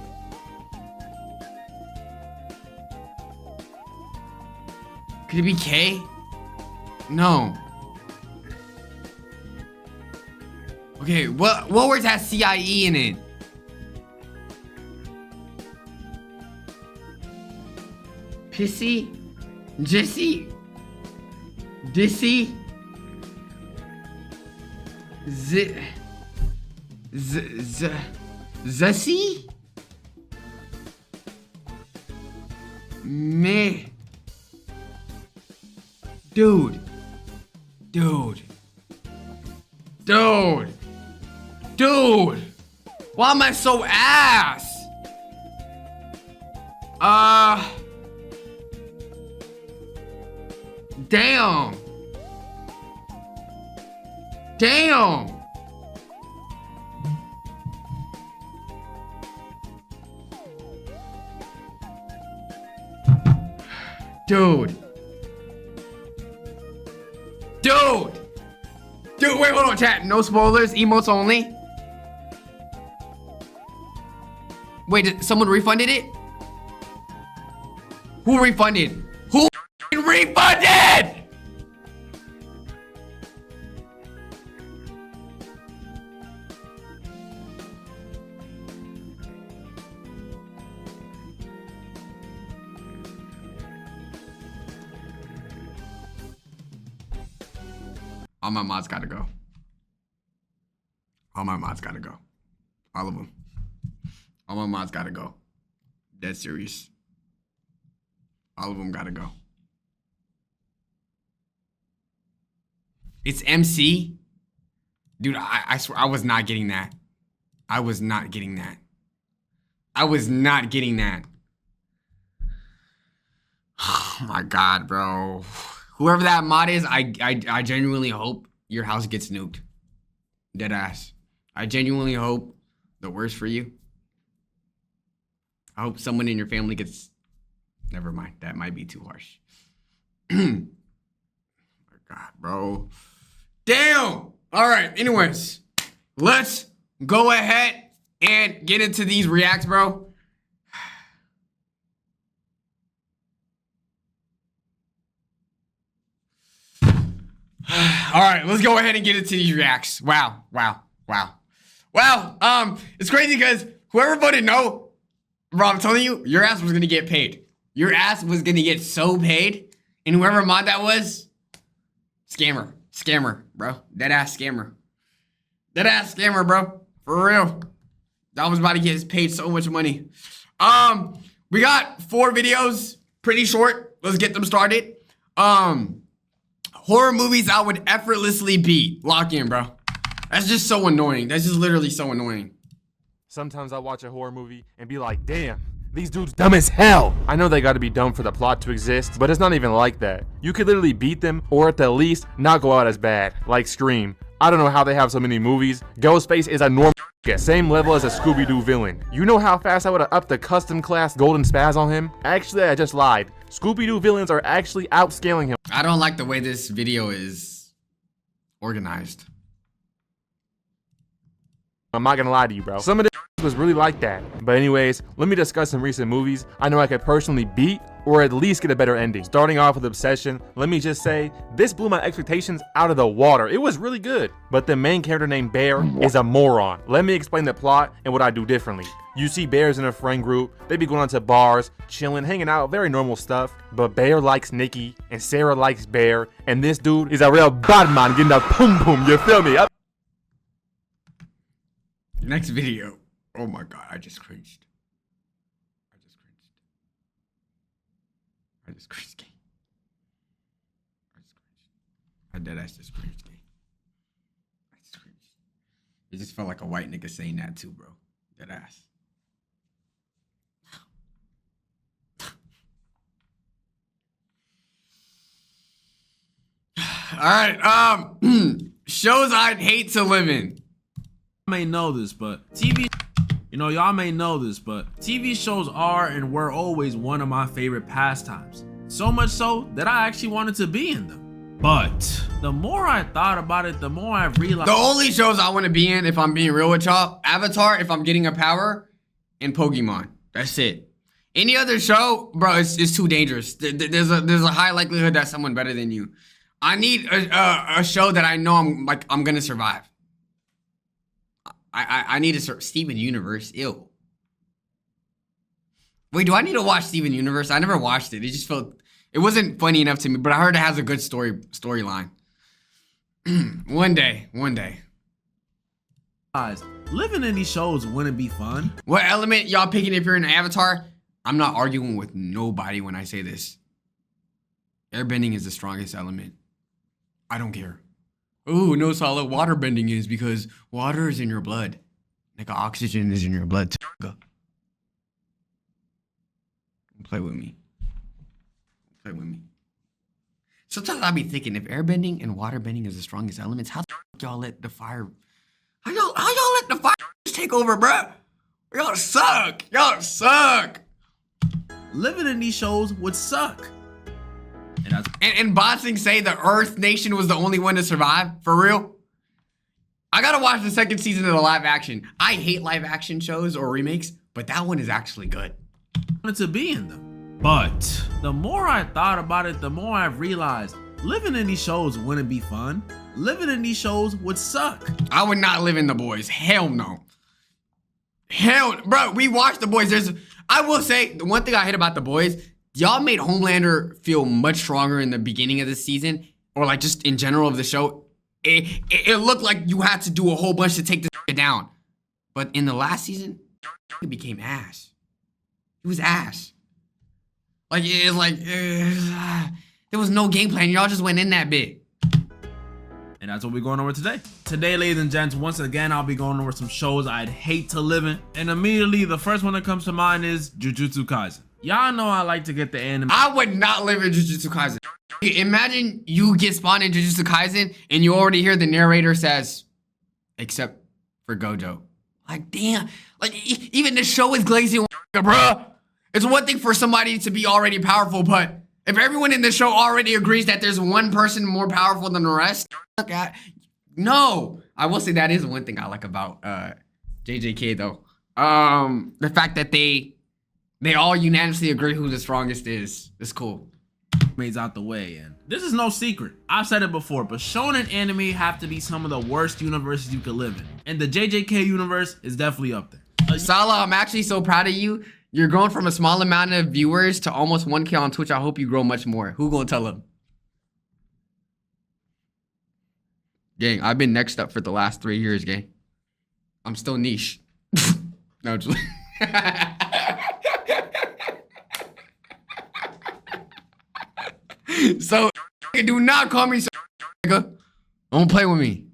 Could it be K? No. Okay, what words has CIE in it? Pissy? Jissy? Dissy? Zussy? Meh. Dude. Why am I so ass? Damn. Dude, wait, hold on, chat. No spoilers, emotes only. Wait, did someone refunded it? Who refunded? Who refunded? All my mods gotta go. All my mods gotta go. All of them. All my mods gotta go. Dead serious. All of them gotta go. It's MC? Dude, I swear I was not getting that. I was not getting that. Oh my god, bro. Whoever that mod is, I genuinely hope your house gets nuked. Dead ass. I genuinely hope the worst for you. I hope someone in your family gets... Never mind. That might be too harsh. Oh my god, bro. Damn! Alright, anyways. Let's go ahead and get into these reacts, bro. All right, let's go ahead and get into these reacts. Wow. It's crazy because whoever voted no, bro, I'm telling you, your ass was gonna get paid. Your ass was gonna get so paid, and whoever mod that was, scammer, bro, dead ass scammer, bro, for real. That was about to get paid so much money. We got 4 videos, pretty short. Let's get them started. Horror movies I would effortlessly beat. Lock in, bro. That's just so annoying. That's just literally so annoying. Sometimes I watch a horror movie and be like, damn, these dudes dumb as hell. I know they gotta be dumb for the plot to exist, but it's not even like that. You could literally beat them, or at the least, not go out as bad. Like Scream. I don't know how they have so many movies. Ghostface is a normal same level as a Scooby-Doo villain. You know how fast I would've upped the custom class golden spaz on him? Actually, I just lied. Scooby-Doo villains are actually outscaling him. I don't like the way this video is organized. I'm not gonna lie to you, bro. Some of this was really like that. But anyways, let me discuss some recent movies I know I could personally beat or at least get a better ending. Starting off with Obsession, let me just say, this blew my expectations out of the water. It was really good, but the main character named Bear is a moron. Let me explain the plot and what I do differently. You see bears in a friend group, they be going out to bars, chilling, hanging out, very normal stuff. But Bear likes Nikki, and Sarah likes Bear, and this dude is a real bad man getting that pum pum, you feel me? Next video. Oh my god, I just cringed. I just cringed. I deadass just cringed. I just cringed. It just felt like a white nigga saying that too, bro. Deadass. All right, shows I'd hate to live in. May know this, but TV, y'all may know this, but TV shows are and were always one of my favorite pastimes. So much so that I actually wanted to be in them. But the more I thought about it, the more I realized the only shows I want to be in, if I'm being real with y'all, Avatar, if I'm getting a power, and Pokemon. That's it. Any other show, bro, it's too dangerous. There's a high likelihood that someone better than you. I need a show that I know I'm gonna survive. I need a Steven Universe. Ew. Wait, do I need to watch Steven Universe? I never watched it. It wasn't funny enough to me, but I heard it has a good storyline. One day. living in these shows wouldn't be fun. What element y'all picking if you're in Avatar? I'm not arguing with nobody when I say this. Airbending is the strongest element. I don't care. Ooh, no, Salah, water bending is because water is in your blood. Like oxygen is in your blood too. Play with me. Play with me. Sometimes I be thinking, if airbending and water bending is the strongest elements, how the fuck y'all let the fire... How y'all let the fire take over, bruh? Y'all suck. Y'all suck. Living in these shows would suck. And Botsing say the Earth Nation was the only one to survive? For real? I gotta watch the second season of the live action. I hate live action shows or remakes, but that one is actually good. To be in them. But the more I thought about it, the more I realized living in these shows wouldn't be fun. Living in these shows would suck. I would not live in The Boys. Hell no. Hell, bro, we watched The Boys. I will say, the one thing I hate about The Boys, y'all made Homelander feel much stronger in the beginning of the season, or like just in general of the show. It looked like you had to do a whole bunch to take this down. But in the last season, it became ass. It was ass. Like, there was no game plan. Y'all just went in that bit. And that's what we're going over today. Today, ladies and gents, once again, I'll be going over some shows I'd hate to live in. And immediately, the first one that comes to mind is Jujutsu Kaisen. Y'all know I like to get the anime. I would not live in Jujutsu Kaisen. Imagine you get spawned in Jujutsu Kaisen and you already hear the narrator says, except for Gojo. Like, damn. Like, even the show is glazing, bruh. It's one thing for somebody to be already powerful, but if everyone in the show already agrees that there's one person more powerful than the rest, no. I will say that is one thing I like about JJK though. The fact that they all unanimously agree who the strongest is. It's cool. Made out the way, and this is no secret. I've said it before, but shonen anime have to be some of the worst universes you could live in. And the JJK universe is definitely up there. Salah, I'm actually so proud of you. You're growing from a small amount of viewers to almost 1K on Twitch. I hope you grow much more. Who gonna tell him? Gang, I've been next up for the last 3 years, gang. I'm still niche. No, just... So, do not call me so, nigga. Don't play with me.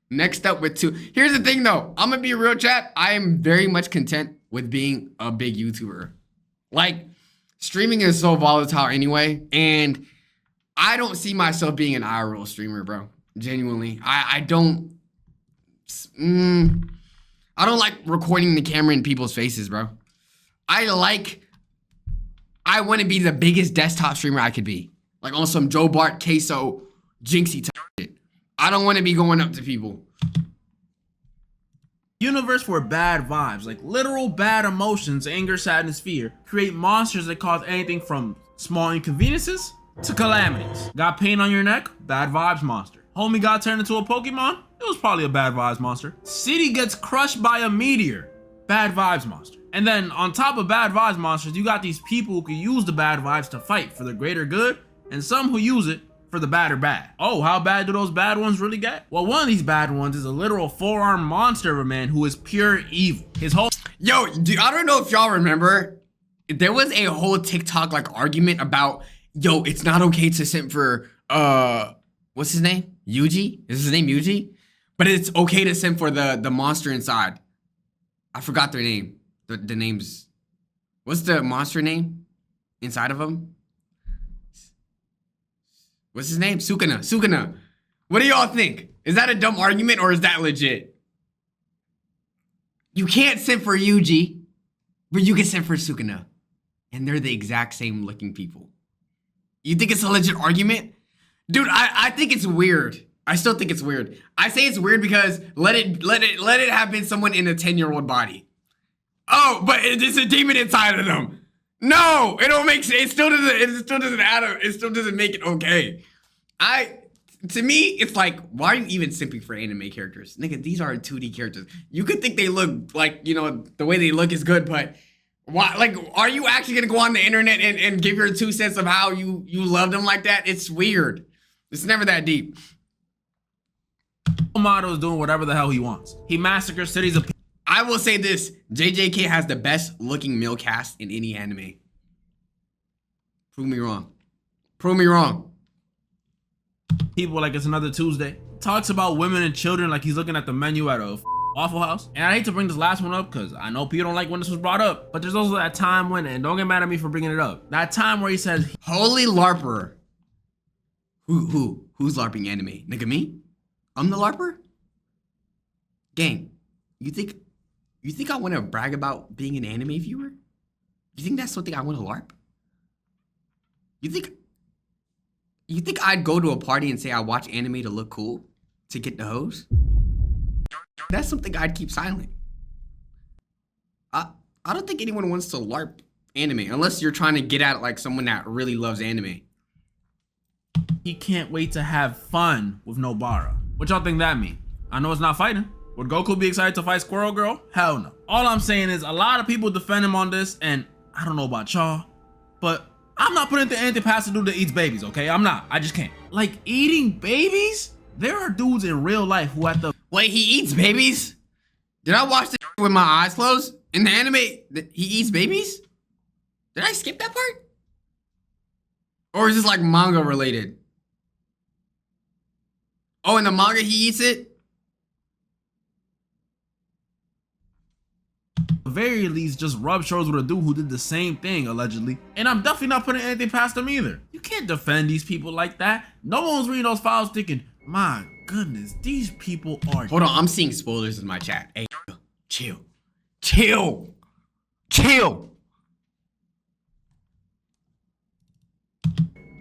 Next up with 2. Here's the thing, though. I'm gonna be a real chat. I am very much content with being a big YouTuber. Like, streaming is so volatile anyway, and I don't see myself being an IRL streamer, bro. Genuinely. I don't like recording the camera in people's faces, bro. I want to be the biggest desktop streamer I could be. Like on some Joe Bart, Queso, Jinxie type shit. I don't want to be going up to people. Universe where bad vibes, like literal bad emotions, anger, sadness, fear, create monsters that cause anything from small inconveniences to calamities. Got pain on your neck? Bad vibes monster. Homie got turned into a Pokemon? It was probably a bad vibes monster. City gets crushed by a meteor. bad vibes monster. And then on top of bad vibes monsters, you got these people who can use the bad vibes to fight for the greater good, and some who use it for the bad or bad. Oh, how bad do those bad ones really get? Well, one of these bad ones is a literal 4-armed monster of a man who is pure evil. His whole— Yo, dude, I don't know if y'all remember, there was a whole TikTok like argument about, yo, it's not okay to simp for, what's his name? Yuji? Is his name Yuji? But it's okay to simp for the monster inside. I forgot their name. The names. What's the monster name inside of him? What's his name? Sukuna. What do y'all think? Is that a dumb argument or is that legit? You can't simp for Yuji, but you can simp for Sukuna. And they're the exact same looking people. You think it's a legit argument? Dude, I think it's weird. I still think it's weird. I say it's weird because let it have been someone in a 10-year-old body. Oh, but it's a demon inside of them. No, it don't make sense. It still doesn't add up. It still doesn't make it okay. To me, it's like, why are you even simping for anime characters? Nigga, these are 2D characters. You could think they look like, you know, the way they look is good, but why, like, are you actually gonna go on the internet and give your 2 cents of how you love them like that? It's weird. It's never that deep. motto is doing whatever the hell he wants. He massacres cities of people. I will say this, JJK has the best looking male cast in any anime. Prove me wrong. Prove me wrong. People like it's another Tuesday. Talks about women and children like he's looking at the menu at a Waffle House. And I hate to bring this last one up because I know people don't like when this was brought up, but there's also that time when, and don't get mad at me for bringing it up, that time where he says, holy LARPer. Who's LARPing anime? Nigga, me? I'm the LARPer? Gang, you think I want to brag about being an anime viewer? You think that's something I want to LARP? You think I'd go to a party and say I watch anime to look cool? To get the hoes? That's something I'd keep silent. I don't think anyone wants to LARP anime unless you're trying to get at like someone that really loves anime. he can't wait to have fun with Nobara. What y'all think that mean? I know it's not fighting. Would Goku be excited to fight Squirrel Girl? Hell no. All I'm saying is a lot of people defend him on this, and I don't know about y'all, but I'm not putting the anything past a dude that eats babies, okay? I'm not. I just can't. Like, eating babies? There are dudes in real life who at the— Wait, he eats babies? Did I watch this with my eyes closed? In the anime, he eats babies? Did I skip that part? Or is this like manga related? Oh, in the manga he eats it? At the very least, just rub shoulders with a dude who did the same thing, allegedly. And I'm definitely not putting anything past them either. You can't defend these people like that. No one's reading those files thinking, my goodness, these people are— Hold on, I'm seeing spoilers in my chat. Hey, chill. Chill. Chill.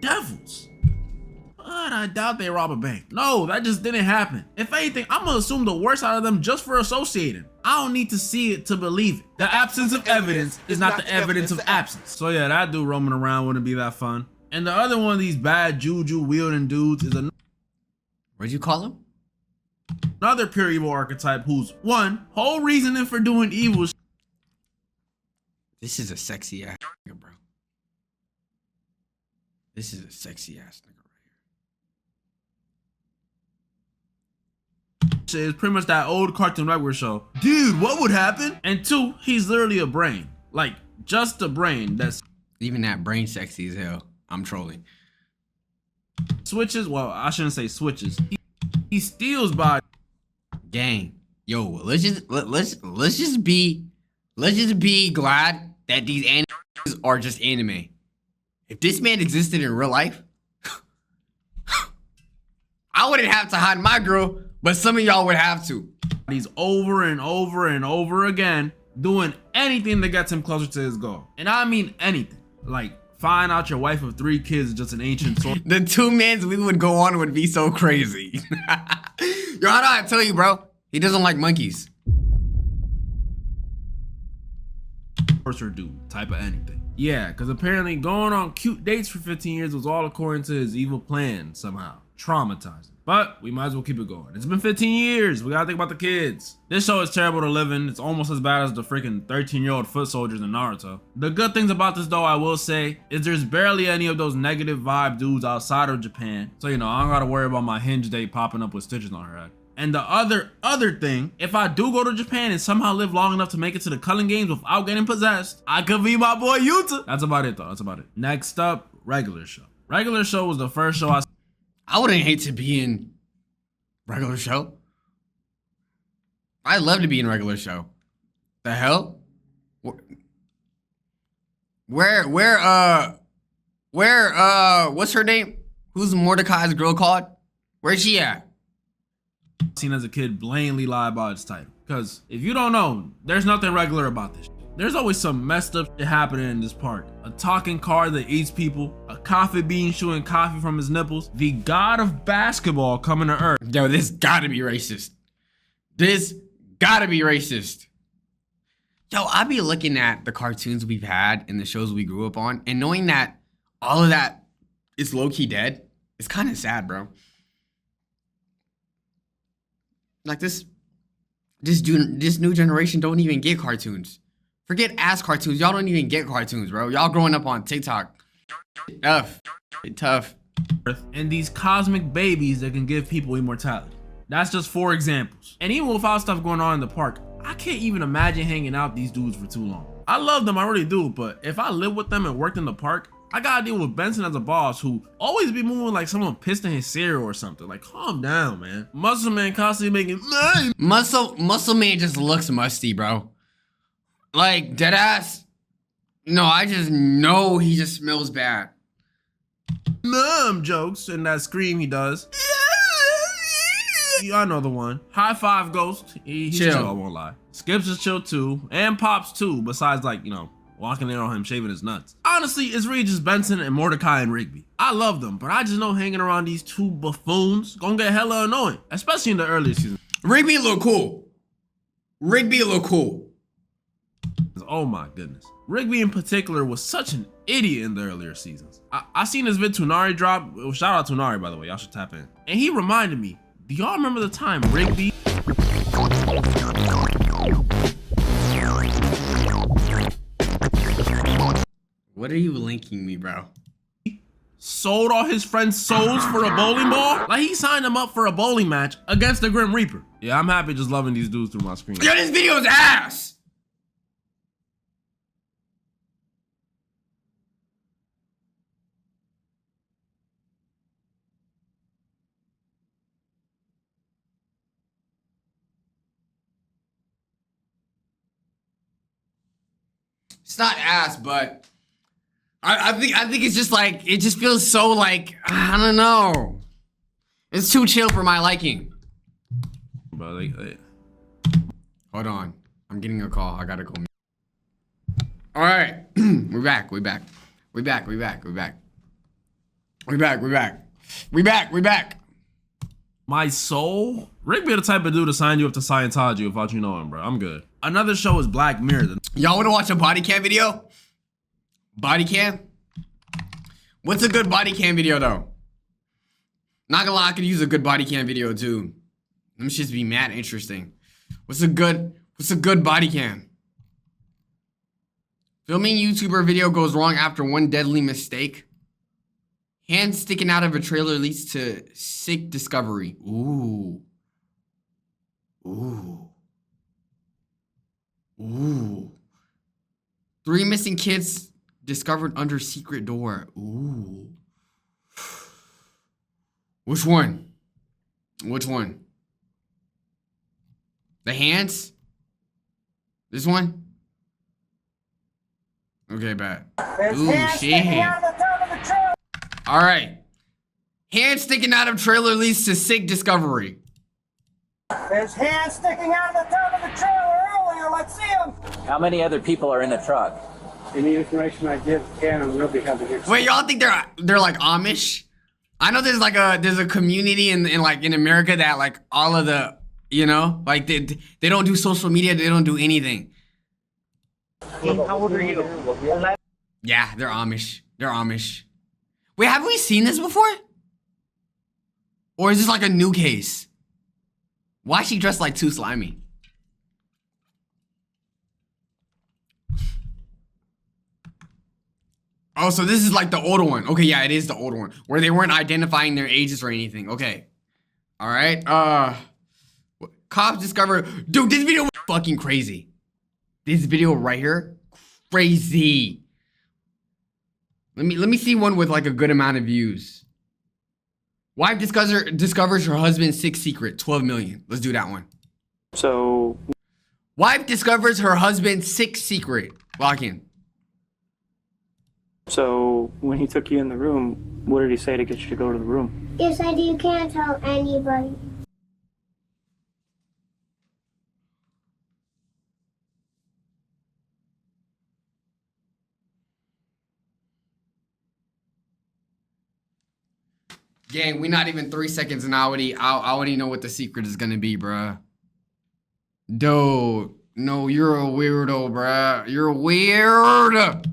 devils. But I doubt they rob a bank. No, that just didn't happen. If anything, I'm gonna assume the worst out of them just for associating. I don't need to see it to believe it. The absence of evidence is not the evidence of absence. So yeah, that dude roaming around wouldn't be that fun. And the other one of these bad juju wielding dudes is what'd you call him? Another pure evil archetype whose one whole reasoning for doing evil. This is a sexy ass nigga, bro. This is a sexy ass nigga right here. Is pretty much that old Cartoon Network show. Dude, what would happen? And two, he's literally a brain. Like, just a brain that's— even that brain sexy as hell. I'm trolling. Switches, well, I shouldn't say switches. He steals by— Gang. Yo, let's just be glad that these animes are just anime. If this man existed in real life, I wouldn't have to hide my girl, but some of y'all would have to. He's over and over and over again doing anything that gets him closer to his goal. And I mean anything. Like, find out your wife of 3 kids is just an ancient sword. The 2 mans we would go on would be so crazy. Yo, how do I tell you, bro? He doesn't like monkeys. or dude type of anything. Yeah, because apparently going on cute dates for 15 years was all according to his evil plan somehow. Traumatizing. But we might as well keep it going. It's been 15 years. We gotta think about the kids. This show is terrible to live in. It's almost as bad as the freaking 13-year-old foot soldiers in Naruto. The good things about this though, I will say, is there's barely any of those negative vibe dudes outside of Japan. So, you know, I don't gotta worry about my hinge date popping up with stitches on her head. And the other thing, if I do go to Japan and somehow live long enough to make it to the Culling Games without getting possessed, I could be my boy Yuta. That's about it though, that's about it. Next up, Regular Show. Regular Show was the first show I wouldn't hate to be in Regular Show. I'd love to be in Regular Show. The hell? Where, what's her name? Who's Mordecai's girl called? Where's she at? Seen as a kid blatantly lie about its title. Because if you don't know, there's nothing regular about this. There's always some messed up shit happening in this park. A talking car that eats people, a coffee bean shooting coffee from his nipples, the god of basketball coming to earth. Yo, this gotta be racist. This gotta be racist. Yo, I be looking at the cartoons we've had and the shows we grew up on, and knowing that all of that is low-key dead, it's kind of sad, bro. Like this new generation don't even get cartoons. Forget ass cartoons. Y'all don't even get cartoons, bro. Y'all growing up on TikTok. Tough. And these cosmic babies that can give people immortality. That's just 4 examples. And even without stuff going on in the park, I can't even imagine hanging out with these dudes for too long. I love them, I really do, but if I lived with them and worked in the park, I gotta deal with Benson as a boss who always be moving like someone pissed in his cereal or something. Like, calm down, man. Muscle Man constantly making Muscle Man just looks musty, bro. Like, deadass. No, I just know he just smells bad. Jokes and that scream he does. I know the one. High Five Ghost. He's chill, I won't lie. Skips is chill too, and Pops too, besides like, you know, walking in on him shaving his nuts. Honestly, it's really just Benson and Mordecai and Rigby. I love them, but I just know hanging around these 2 buffoons gonna get hella annoying, especially in the earlier seasons. Rigby look cool. Rigby look cool. Oh my goodness. Rigby in particular was such an idiot in the earlier seasons. I seen this vid Tunari drop. Shout out Tunari, by the way. Y'all should tap in. And he reminded me, do y'all remember the time Rigby What are you linking me, bro? sold all his friends' souls for a bowling ball? Like, he signed them up for a bowling match against the Grim Reaper. Yeah, I'm happy just loving these dudes through my screen. Yo, this video is ass! It's not ass, but I think it's just like, it just feels so like, I don't know. It's too chill for my liking. But Hold on. I'm getting a call. I gotta go. All right. We're back. My soul? Rick be the type of dude to sign you up to Scientology without you knowing, bro. I'm good. Another show is Black Mirror. Y'all wanna watch a body cam video? Body cam? What's a good body cam video though? Not gonna lie, I could use a good body cam video too. Them shits be mad interesting. What's a good body cam? Filming YouTuber video goes wrong after one deadly mistake. Hand sticking out of a trailer leads to sick discovery. Ooh. Ooh. Ooh. 3 missing kids discovered under secret door. Ooh. Which one? Which one? The hands? This one? Okay, bad. Ooh, shit. All right. Hand sticking out of trailer leads to sick discovery. There's hands sticking out of the top of the trailer earlier. Let's see them. How many other people are in the truck? Any information I give can and will be having here. Wait, y'all think they're like Amish? I know there's like a community in America that like all of the, you know, like they don't do social media, they don't do anything. How old are you? 11. Yeah, they're Amish. They're Amish. Wait, have we seen this before? Or is this like a new case? Why is she dressed like Too Slimy? Oh, so this is like the older one. Okay, yeah, it is the older one. Where they weren't identifying their ages or anything. Okay. Alright. Cops discover. Dude, this video was fucking crazy. This video right here. Crazy. Let me see one with like a good amount of views. Wife discovers her husband's sick secret. 12 million. Let's do that one. So. Wife discovers her husband's sick secret. Lock in. So, when he took you in the room, what did he say to get you to go to the room? He said you can't tell anybody. Gang, we not even 3 seconds and I already know what the secret is gonna be, bruh. Dude, no, you're a weirdo, bruh. You're weird.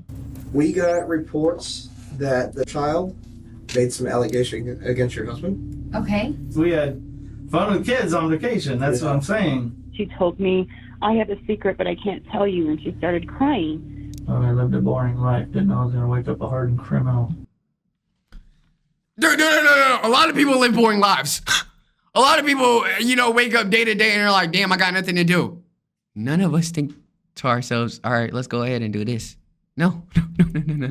We got reports that the child made some allegation against your husband. Okay. We had fun with kids on vacation. That's what I'm saying. She told me, I have a secret, but I can't tell you. And she started crying. I lived a boring life. Didn't know I was going to wake up a hardened criminal. Dude, no. A lot of people live boring lives. A lot of people, you know, wake up day to day and they're like, damn, I got nothing to do. None of us think to ourselves, all right, let's go ahead and do this. No. That's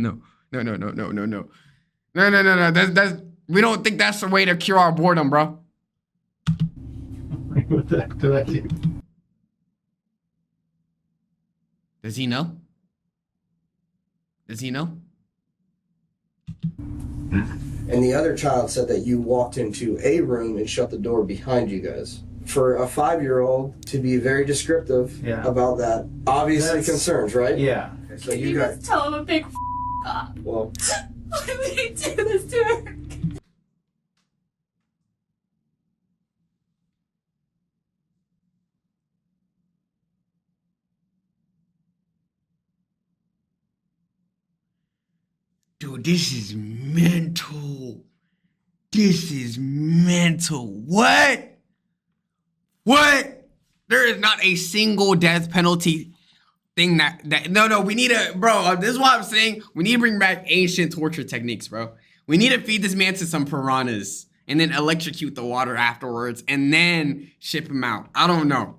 we don't think that's the way to cure our boredom, bro. What the heck did I do? Does he know? Does he know? And the other child said that you walked into a room and shut the door behind you guys. For a 5-year-old to be very descriptive about that, obviously concerns, right? Yeah. So you guys just tell him a big up. Well, Why would he do this to her? Dude, this is mental. This is mental. What? There is not a single death penalty thing that no, we need a, bro, this is what I'm saying. We need to bring back ancient torture techniques, bro. We need to feed this man to some piranhas and then electrocute the water afterwards and then ship him out. I don't know.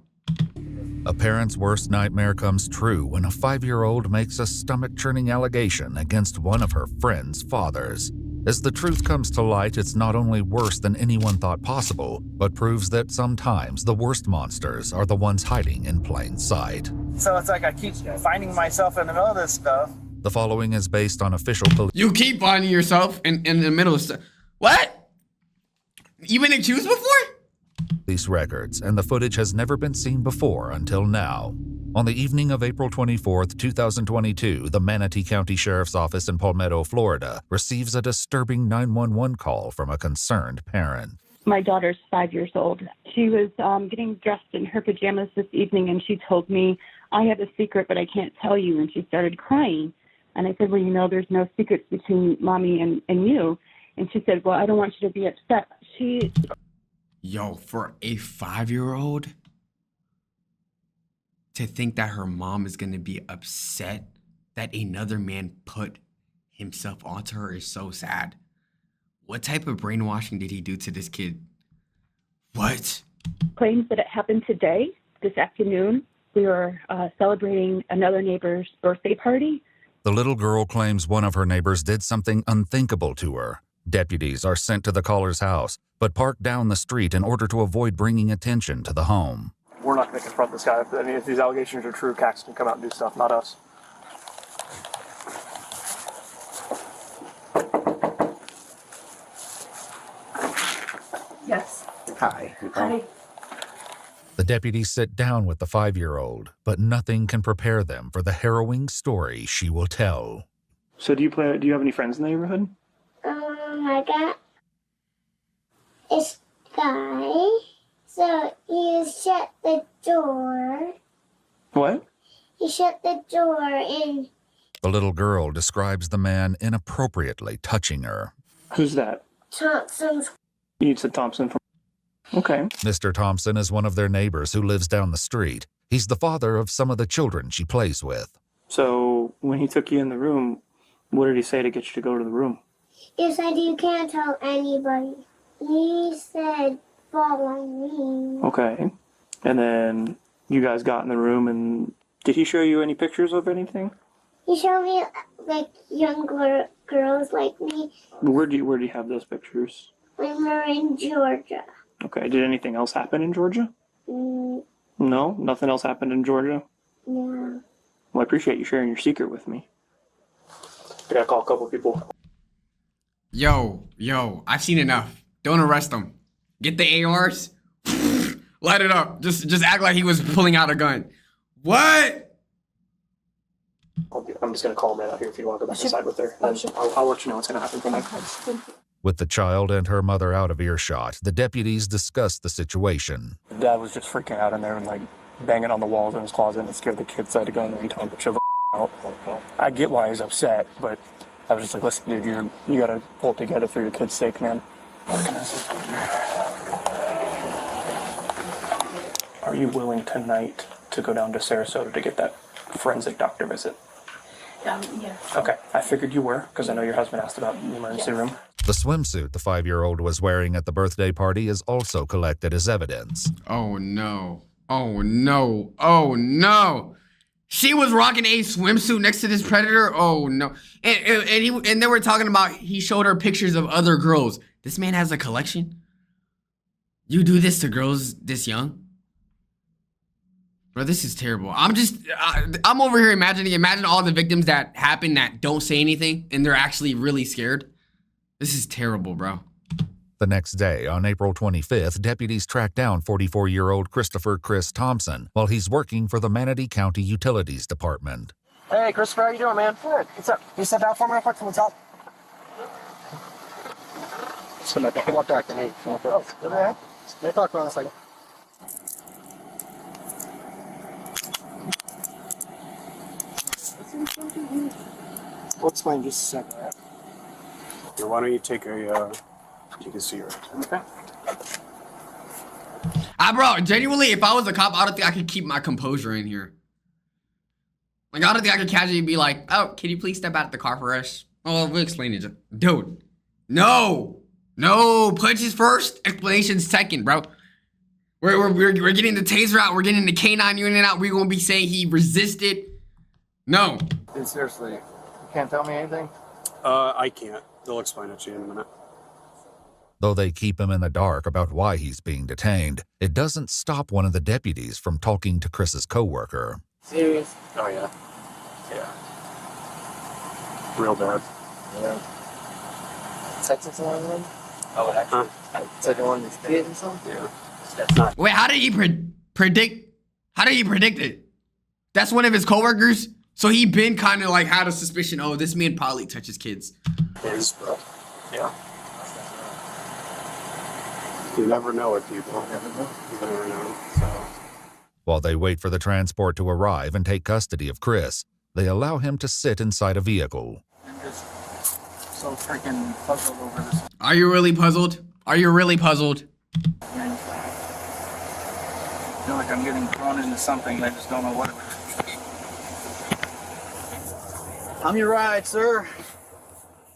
A parent's worst nightmare comes true when a 5-year-old makes a stomach-churning allegation against one of her friend's fathers. As the truth comes to light, it's not only worse than anyone thought possible, but proves that sometimes the worst monsters are the ones hiding in plain sight. So it's like I keep finding myself in the middle of this stuff. The following is based on official police. You keep finding yourself in the middle of stuff. What? You been accused before? Police records, and the footage has never been seen before until now. On the evening of April 24th, 2022, the Manatee County Sheriff's Office in Palmetto, Florida, receives a disturbing 911 call from a concerned parent. My daughter's 5 years old. She was getting dressed in her pajamas this evening, and she told me, I have a secret, but I can't tell you. And she started crying. And I said, well, you know, there's no secrets between mommy and you. And she said, well, I don't want you to be upset. Yo, for a 5-year-old to think that her mom is gonna be upset that another man put himself onto her is so sad. What type of brainwashing did he do to this kid? What? Claims that it happened today, this afternoon. We were celebrating another neighbor's birthday party. The little girl claims one of her neighbors did something unthinkable to her. Deputies are sent to the caller's house, but park down the street in order to avoid bringing attention to the home. We're not going to confront this guy. If these allegations are true, CACs can come out and do stuff, not us. Yes. Hi. Hi. The deputies sit down with the 5-year-old, but nothing can prepare them for the harrowing story she will tell. So do you have any friends in the neighborhood? I got this guy. So he shut the door. What? He shut the door and The little girl describes the man inappropriately touching her. Who's that? Thompson's. You said Thompson from... Okay. Mr. Thompson is one of their neighbors who lives down the street. He's the father of some of the children she plays with. So, when he took you in the room, what did he say to get you to go to the room? He said you can't tell anybody. He said follow me. Okay. And then you guys got in the room, and did he show you any pictures of anything? He showed me like young girls like me Where do you have those pictures? when we were in Georgia. Okay. Did anything else happen in Georgia? No? Nothing else happened in Georgia? No. Well, I appreciate you sharing your secret with me. I gotta call a couple people. Yo, I've seen enough. Don't arrest him. Get the ARs. Light it up. Just act like he was pulling out a gun. What? I'm just gonna call him right out here if you want to go back inside with her. And I'll let you know what's gonna happen from there. With the child and her mother out of earshot, the deputies discuss the situation. Dad was just freaking out in there and like banging on the walls in his closet, and it scared the kids. So I had to go in there and tell him to chill the out. I get why he's upset, but I was just like, listen, dude, you gotta pull it together for your kid's sake, man. What can I say? Are you willing tonight to go down to Sarasota to get that forensic doctor visit? Yeah. Okay, I figured you were, because I know your husband asked about the emergency room. The swimsuit the 5-year-old was wearing at the birthday party is also collected as evidence. Oh no. Oh no. Oh no. She was rocking a swimsuit next to this predator. Oh no. And they were talking about he showed her pictures of other girls. This man has a collection? You do this to girls this young? Bro, this is terrible. I'm over here imagine all the victims that happen that don't say anything and they're actually really scared. This is terrible, bro. The next day, on April 25th, deputies track down 44-year-old Christopher Chris Thompson while he's working for the Manatee County Utilities Department. Hey, Christopher, how you doing, man? Good. What's up? Can you step out for me real quick from the top? Walk back to me. Oh, good man. We'll talk for a second. We'll explain in just a second, right? Yeah, why don't you take a seat right there? Okay. Bro, genuinely, if I was a cop, I don't think I could keep my composure in here. Like, I don't think I could casually be like, oh, can you please step out of the car for us? Oh, we'll explain it. Dude, no. Punches first, explanations second, bro. We're getting the taser out. We're getting the K9 unit out. We're going to be saying he resisted. No. Dude, seriously, you can't tell me anything? I can't. They'll explain it to you in a minute. Though they keep him in the dark about why he's being detained, it doesn't stop one of the deputies from talking to Chris's coworker. Serious? Oh, yeah. Yeah. Real bad. Yeah. Texas on them? Oh, actually? Like on his kid and something? Yeah. That's not... Wait, how did he predict? How did he predict it? That's one of his coworkers? So he been kind of like had a suspicion, oh, this man probably touches kids. His, bro. Yeah. You never know with people. You never know. So. While they wait for the transport to arrive and take custody of Chris, they allow him to sit inside a vehicle. I'm just so freaking puzzled over this. Are you really puzzled? Are you really puzzled? I feel like I'm getting thrown into something and I just don't know what it is. I'm your ride, sir.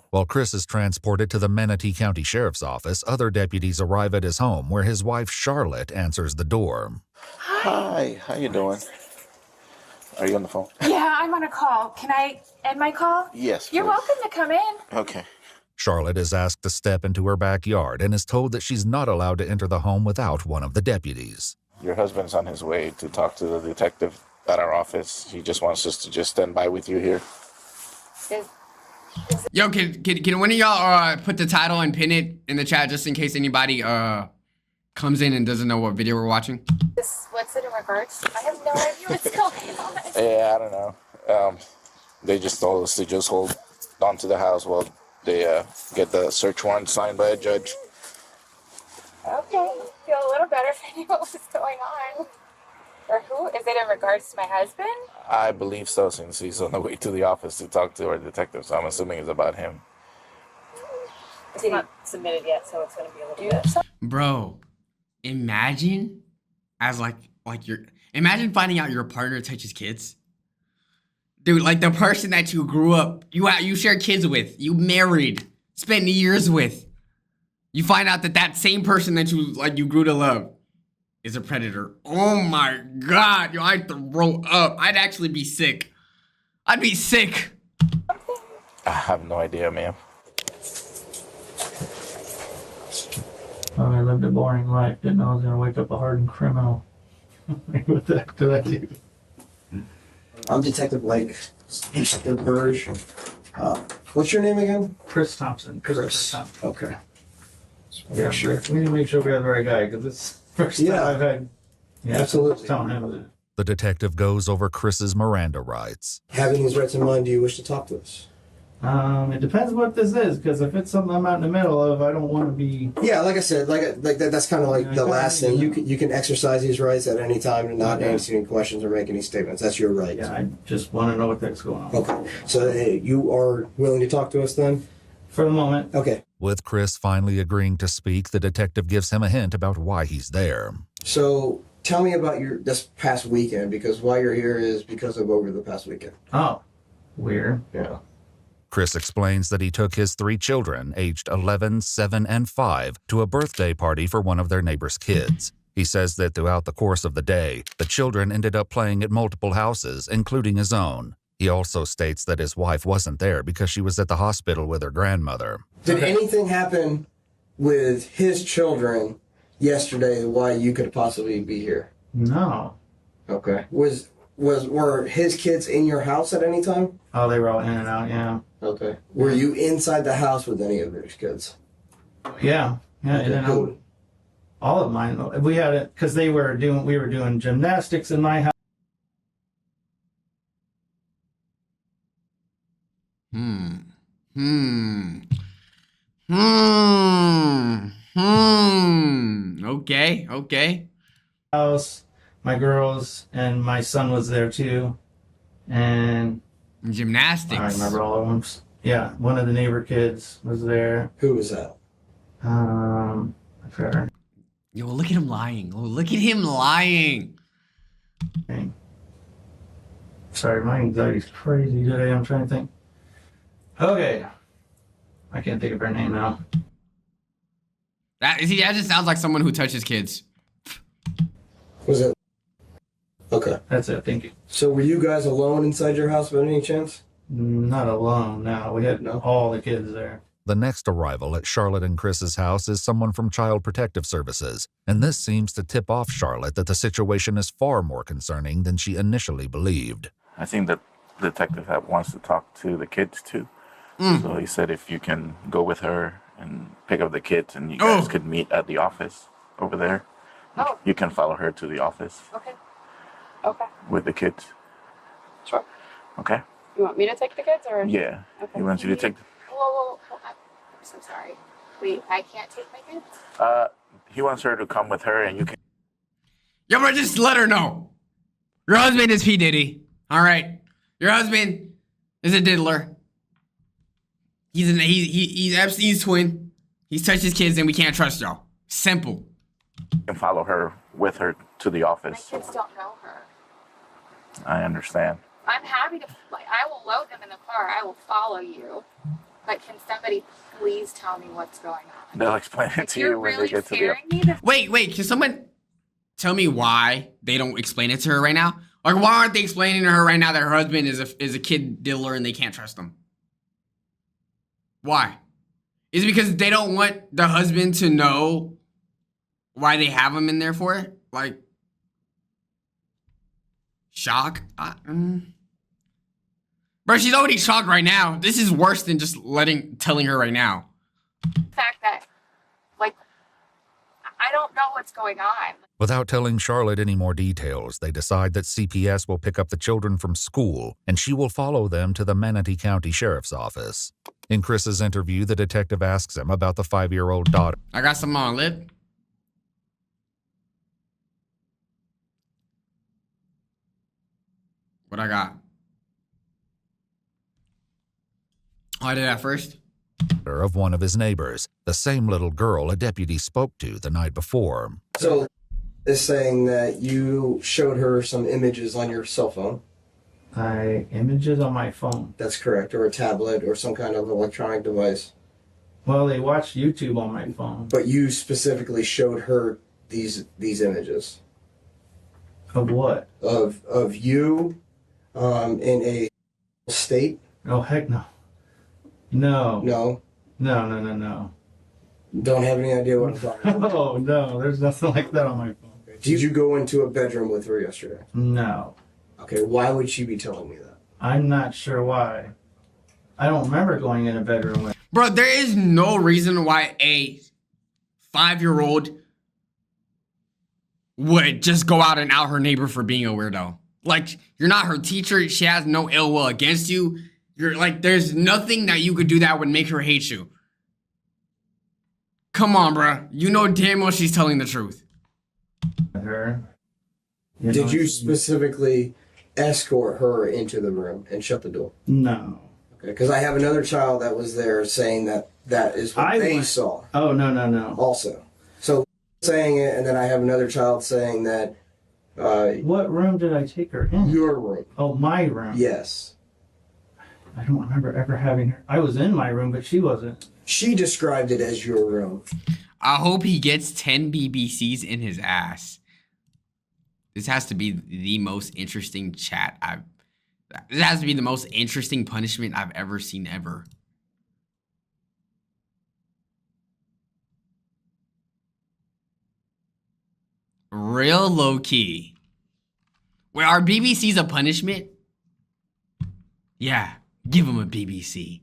While Chris is transported to the Manatee County Sheriff's Office, other deputies arrive at his home where his wife Charlotte answers the door. Hi, how you doing? Are you on the phone? Yeah, I'm on a call. Can I end my call? Yes, You're please. welcome to come in. Okay. Charlotte is asked to step into her backyard and is told that she's not allowed to enter the home without one of the deputies. Your husband's on his way to talk to the detective at our office. He just wants us to just stand by with you here. Yo, can one of y'all put the title and pin it in the chat just in case anybody comes in and doesn't know what video we're watching? What's it in regards to? I have no idea what's going on. Yeah, I don't know. They just told us to just hold on to the house while they get the search warrant signed by a judge. Okay, feel a little better if I knew what was going on. For who? Is it in regards to my husband? I believe so, since he's on the way to the office to talk to our detective, so I'm assuming it's about him. It's not submitted yet, so it's going to be a little bit. Bro, imagine imagine finding out your partner touches kids. Dude, like the person that you grew up, you share kids with, you married, spent years with. You find out that same person that you grew to love is a predator. Oh my God, yo, I'd throw up. I'd actually be sick. I'd be sick. I have no idea, ma'am. I lived a boring life. Didn't know I was gonna wake up a hardened criminal. What the heck did I do? I'm Detective Blake. The Burge. What's your name again? Chris Thompson. Chris. Thompson. Okay. Yeah, sure. We need to make sure we have the right guy because it's first time I've had. Yeah, absolutely. Telling him that. The detective goes over Chris's Miranda rights. Having these rights in mind, do you wish to talk to us? It depends what this is, because if it's something I'm out in the middle of, I don't want to be. Yeah, like I said, like that. That's kind of like the last thing. You can exercise these rights at any time and not answer any questions or make any statements. That's your right. Yeah, I just want to know what that's going on. Okay, so you are willing to talk to us then? For the moment. Okay. With Chris finally agreeing to speak, the detective gives him a hint about why he's there. So tell me about this past weekend, because why you're here is because of over the past weekend. Oh, weird. Yeah. Chris explains that he took his 3 children, aged 11, 7, and 5, to a birthday party for one of their neighbor's kids. He says that throughout the course of the day, the children ended up playing at multiple houses, including his own. He also states that his wife wasn't there because she was at the hospital with her grandmother. Did anything happen with his children yesterday why you could possibly be here? No. Okay. Were his kids in your house at any time? Oh, they were all in and out, yeah. Okay. Were you inside the house with any of those kids? Yeah. Yeah, and then all of mine. We had it because we were doing gymnastics in my house. Okay. House, my girls, and my son was there too. And gymnastics. I remember all of them. Yeah, one of the neighbor kids was there. Who was that? I forgot. Yo, look at him lying. Oh, look at him lying. Okay. Sorry, my anxiety's crazy today. I'm trying to think. Okay. I can't think of her name now. That just sounds like someone who touches kids. Was it? Okay. That's it. Thank you. So were you guys alone inside your house by any chance? Not alone. No, we had all the kids there. The next arrival at Charlotte and Chris's house is someone from Child Protective Services, and this seems to tip off Charlotte that the situation is far more concerning than she initially believed. I think that the detective wants to talk to the kids too. So he said if you can go with her and pick up the kids and you guys could meet at the office over there. Oh. You can follow her to the office. Okay. With the kids. Sure. Okay. You want me to take the kids or? Yeah. Okay. He wants you to take. Whoa. I'm so sorry. Wait, I can't take my kids? He wants her to come with her and you can. Yo, bro, just let her know. Your husband is P. Diddy. All right. Your husband is a diddler. He's Epstein's twin. He's touched his kids and we can't trust y'all. Simple. You can follow her with her to the office. My kids don't know her. I understand. I'm happy to, I will load them in the car. I will follow you. But can somebody please tell me what's going on? They'll explain it to you when they get to the office. Wait, can someone tell me why they don't explain it to her right now? Like, why aren't they explaining to her right now that her husband is a kid diddler and they can't trust him? Why? Is it because they don't want the husband to know why they have him in there for it? Like, shock? Bro, she's already shocked right now. This is worse than just telling her right now. The fact that, I don't know what's going on. Without telling Charlotte any more details, they decide that CPS will pick up the children from school and she will follow them to the Manatee County Sheriff's Office. In Chris's interview, the detective asks him about the 5-year-old daughter. I got some on lip. What I got? Oh, I did that first? Of one of his neighbors, the same little girl a deputy spoke to the night before. So, is saying that you showed her some images on your cell phone. Images on my phone. That's correct, or a tablet, or some kind of electronic device. Well, they watch YouTube on my phone. But you specifically showed her these images. Of what? Of you, in a state. Oh heck no. No. No. No. Don't have any idea what I'm talking about. Oh no, there's nothing like that on my phone. Did you go into a bedroom with her yesterday? No. Okay, why would she be telling me that? I'm not sure why. I don't remember going in a bedroom with. Bro, there is no reason why a 5-year-old would just go out and out her neighbor for being a weirdo. Like, you're not her teacher. She has no ill will against you. You're like, there's nothing that you could do that would make her hate you. Come on, bro. You know damn well she's telling the truth. Her. Did you specifically escort her into the room and shut the door? No. Okay, because I have another child that was there saying that is what they saw. Oh, no. Also. So, saying it, and then I have another child saying that... what room did I take her in? Your room. Oh, my room? Yes. I don't remember ever having her. I was in my room, but she wasn't. She described it as your room. I hope he gets 10 BBCs in his ass. This has to be the most interesting chat this has to be the most interesting punishment I've ever seen ever. Real low key. Wait, are BBCs a punishment? Yeah, give him a BBC.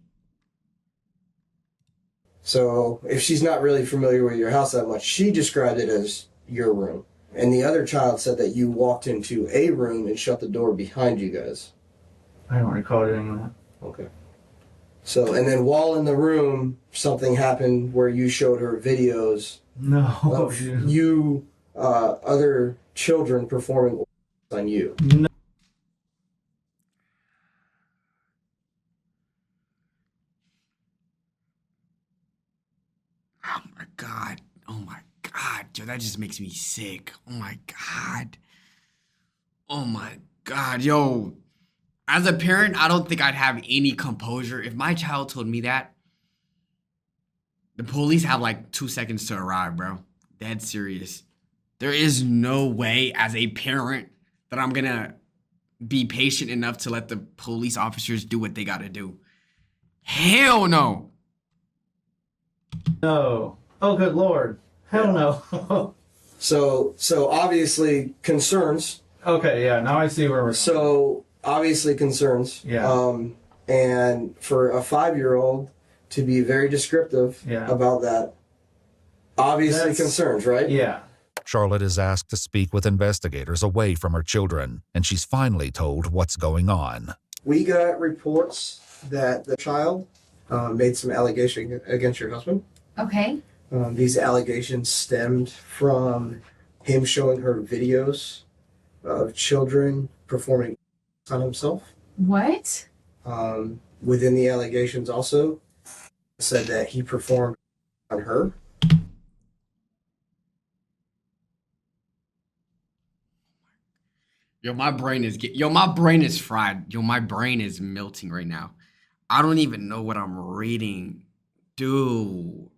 So, if she's not really familiar with your house that much, she described it as your room. And the other child said that you walked into a room and shut the door behind you guys. I don't recall doing that. Okay. So, and then while in the room, something happened where you showed her videos of you, other children performing on you. No. Oh my God. Oh my God. Yo, that just makes me sick. Oh my God. Oh my God. Yo, as a parent, I don't think I'd have any composure. If my child told me that, the police have like 2 seconds to arrive, bro. Dead serious. There is no way as a parent that I'm gonna be patient enough to let the police officers do what they gotta do. Hell no. No. Oh, good Lord. Hell no. So obviously concerns. Okay, yeah, now I see where we're going. So obviously concerns. Yeah. And for a 5-year-old to be very descriptive about that, obviously concerns, right? Yeah. Charlotte is asked to speak with investigators away from her children, and she's finally told what's going on. We got reports that the child made some allegations against your husband. Okay. These allegations stemmed from him showing her videos of children performing on himself. What? Within the allegations also said that he performed on her. Yo, my brain is fried. Yo, my brain is melting right now. I don't even know what I'm reading. Dude.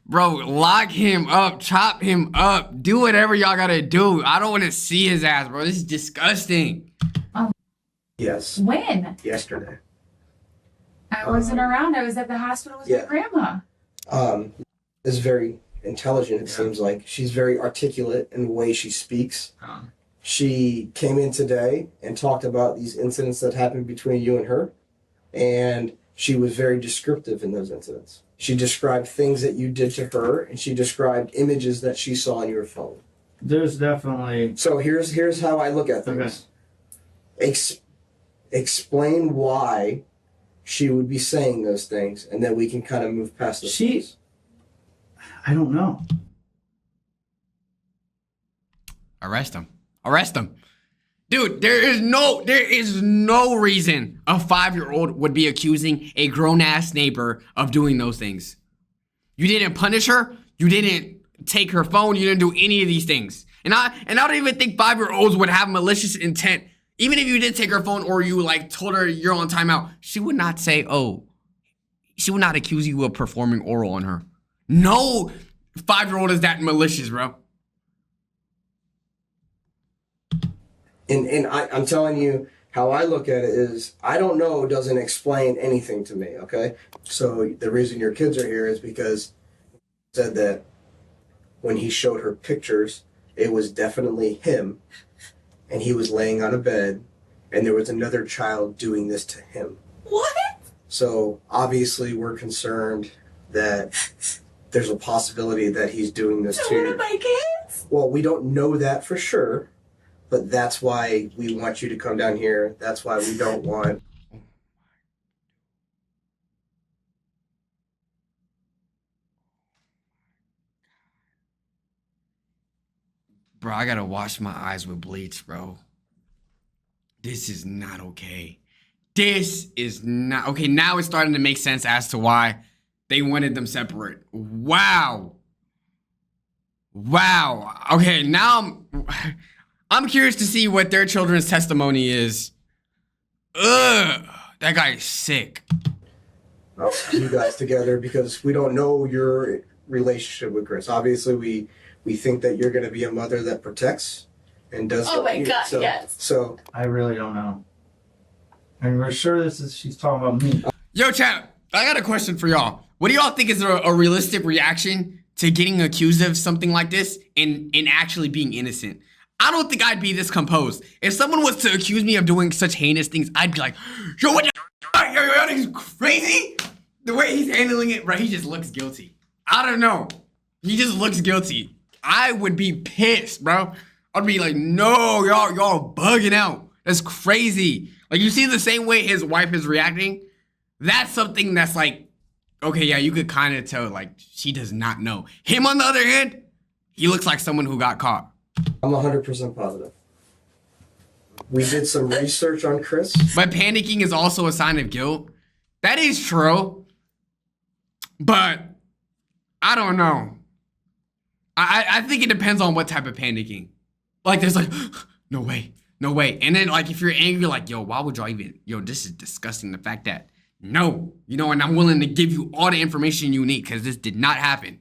Bro, lock him up, chop him up, do whatever y'all gotta do. I don't want to see his ass, bro. This is disgusting. Yes. When? Yesterday. I wasn't around. I was at the hospital with my grandma. Is very intelligent, it seems like. She's very articulate in the way she speaks. She came in today and talked about these incidents that happened between you and her, and she was very descriptive in those incidents. She described things that you did to her, and she described images that she saw on your phone. There's definitely... So here's how I look at things. Okay. Explain why she would be saying those things, and then we can kind of move past those things. I don't know. Arrest him. Arrest him. Dude, there is no reason a 5-year-old would be accusing a grown-ass neighbor of doing those things. You didn't punish her. You didn't take her phone. You didn't do any of these things. And I don't even think 5-year-olds would have malicious intent. Even if you did take her phone or you like told her you're on timeout, she would not say, oh, she would not accuse you of performing oral on her. No 5-year-old is that malicious, bro. And I'm telling you, how I look at it is, I don't know doesn't explain anything to me, okay? So the reason your kids are here is because he said that when he showed her pictures, it was definitely him, and he was laying on a bed, and there was another child doing this to him. What? So obviously we're concerned that there's a possibility that he's doing this to one of my kids? Well, we don't know that for sure. But that's why we want you to come down here. That's why we don't want... Bro, I gotta wash my eyes with bleach, bro. This is not okay. This is not... Okay, now it's starting to make sense as to why they wanted them separate. Wow. Wow. Okay, now I'm curious to see what their children's testimony is. Ugh, that guy is sick. You guys together because we don't know your relationship with Chris. Obviously, we think that you're going to be a mother that protects and does. Oh my God, yes. So I really don't know. And we're sure she's talking about me. Yo, chat, I got a question for y'all. What do y'all think is a realistic reaction to getting accused of something like this and actually being innocent? I don't think I'd be this composed. If someone was to accuse me of doing such heinous things, I'd be like, yo, what the f***? Yo, that is crazy. The way he's handling it, bro, he just looks guilty. I don't know. He just looks guilty. I would be pissed, bro. I'd be like, no, y'all bugging out. That's crazy. Like, you see the same way his wife is reacting? That's something that's like, okay, yeah, you could kind of tell, like, she does not know. Him, on the other hand, he looks like someone who got caught. I'm 100% positive. We did some research on Chris. But panicking is also a sign of guilt. That is true. But I don't know. I think it depends on what type of panicking. Like, there's like, no way, no way. And then, like, if you're angry, like, yo, why would y'all even, yo, this is disgusting. The fact that, no, you know, and I'm willing to give you all the information you need because this did not happen.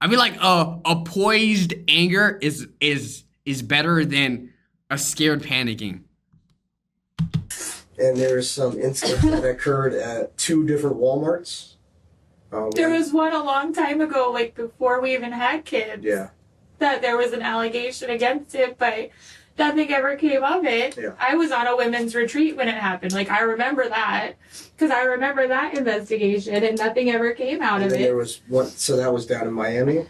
I feel like a poised anger is better than a scared panicking. And there's some incidents that occurred at 2 different Walmarts. There was one a long time ago, like before we even had kids. Yeah. That there was an allegation against it, but nothing ever came of it. Yeah. I was on a women's retreat when it happened. Like, I remember that because I remember that investigation and nothing ever came out of it. There was one, so that was down in Miami?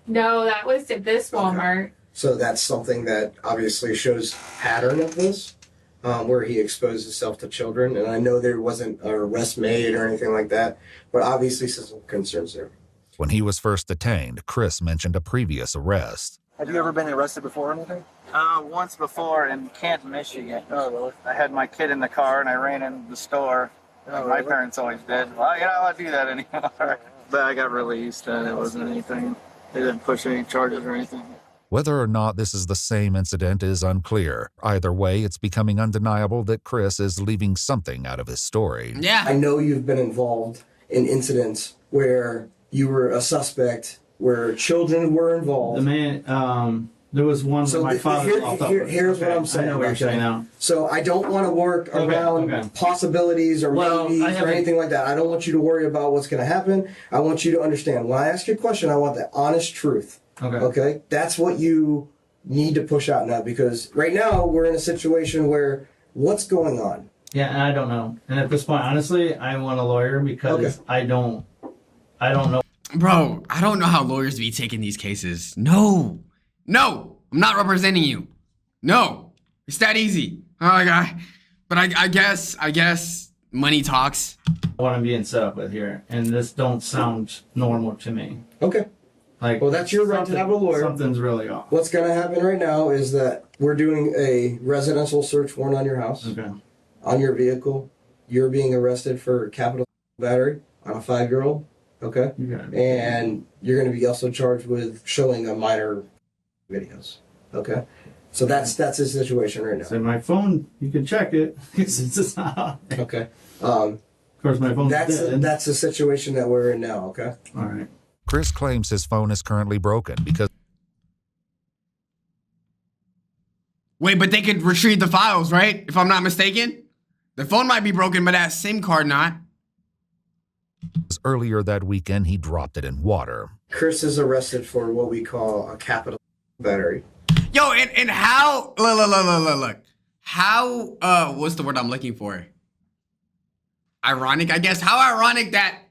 No, that was at this Walmart. Okay. So that's something that obviously shows pattern of this, where he exposed himself to children. And I know there wasn't an arrest made or anything like that, but obviously some concerns there. When he was first detained, Chris mentioned a previous arrest. Have you ever been arrested before or anything? Once before in Canton, Michigan. Oh, really? I had my kid in the car and I ran into the store. Like my parents always did. Well, you're not allowed to do that anymore. But I got released and it wasn't anything. They didn't push any charges or anything. Whether or not this is the same incident is unclear. Either way, it's becoming undeniable that Chris is leaving something out of his story. Yeah. I know you've been involved in incidents where you were a suspect, where children were involved. The man, there was one that my father here's what I'm saying. I know what you're saying now. So I don't want to work around possibilities or maybes or anything like that. I don't want you to worry about what's going to happen. I want you to understand. When I ask you a question, I want the honest truth. Okay? That's what you need to push out now, because right now we're in a situation where what's going on? Yeah, and I don't know. And at this point, honestly, I want a lawyer because I don't know. Bro, I don't know how lawyers be taking these cases. No, I'm not representing you. No, it's that easy. Oh my God. But I guess money talks. What I'm being set up with here, and this don't sound normal to me. Okay. Like, well, that's your right to have a lawyer. Something's really off. What's going to happen right now is that we're doing a residential search warrant on your house, on your vehicle. You're being arrested for capital battery on a 5-year-old. Okay. And you're going to be also charged with showing a minor videos. Okay. So that's his situation right now. So my phone, you can check it. It's not. Okay. Of course, my phone's dead. That's the situation that we're in now. Okay. All right. Chris claims his phone is currently broken because... Wait, but they could retrieve the files, right? If I'm not mistaken? The phone might be broken, but that SIM card not. Earlier that weekend, he dropped it in water. Chris is arrested for what we call a capital battery. Yo, and how... Look. How, what's the word I'm looking for? Ironic, I guess. How ironic that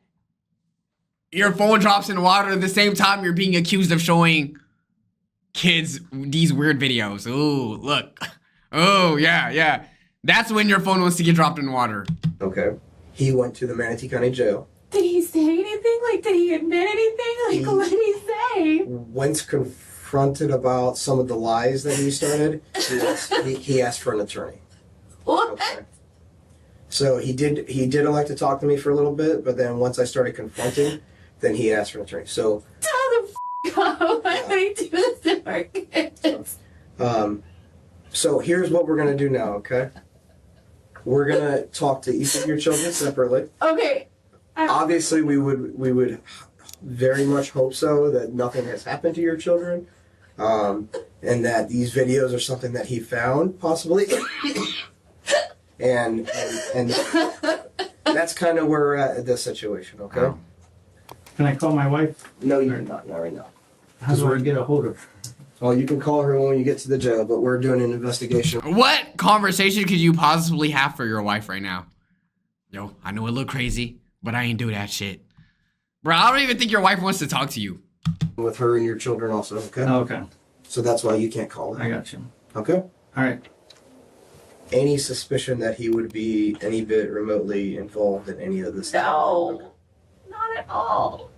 your phone drops in water at the same time you're being accused of showing kids these weird videos. Ooh, look. Oh, yeah. That's when your phone wants to get dropped in water. Okay. He went to the Manatee County Jail. Did he say anything? Like, did he admit anything? Like, what did he say? Once confronted about some of the lies that he started, he asked for an attorney. What? Okay. So he did elect to talk to me for a little bit, but then once I started confronting, then he asked for an attorney. So tell the f*** why would he do this to our kids? So here's what we're gonna do now, okay? We're gonna talk to each of your children separately. Okay. Obviously, we would very much hope so that nothing has happened to your children, and that these videos are something that he found possibly, and that's kind of where we're at this situation, okay? Can I call my wife? No, you're not right now. How do I get a hold of her? Well, you can call her when you get to the jail, but we're doing an investigation. What conversation could you possibly have for your wife right now? Yo, I know it look crazy, but I ain't do that shit. Bro, I don't even think your wife wants to talk to you. With her and your children also, okay? Okay. So that's why you can't call her. I got you. Okay? All right. Any suspicion that he would be any bit remotely involved in any of this? No. Not at all.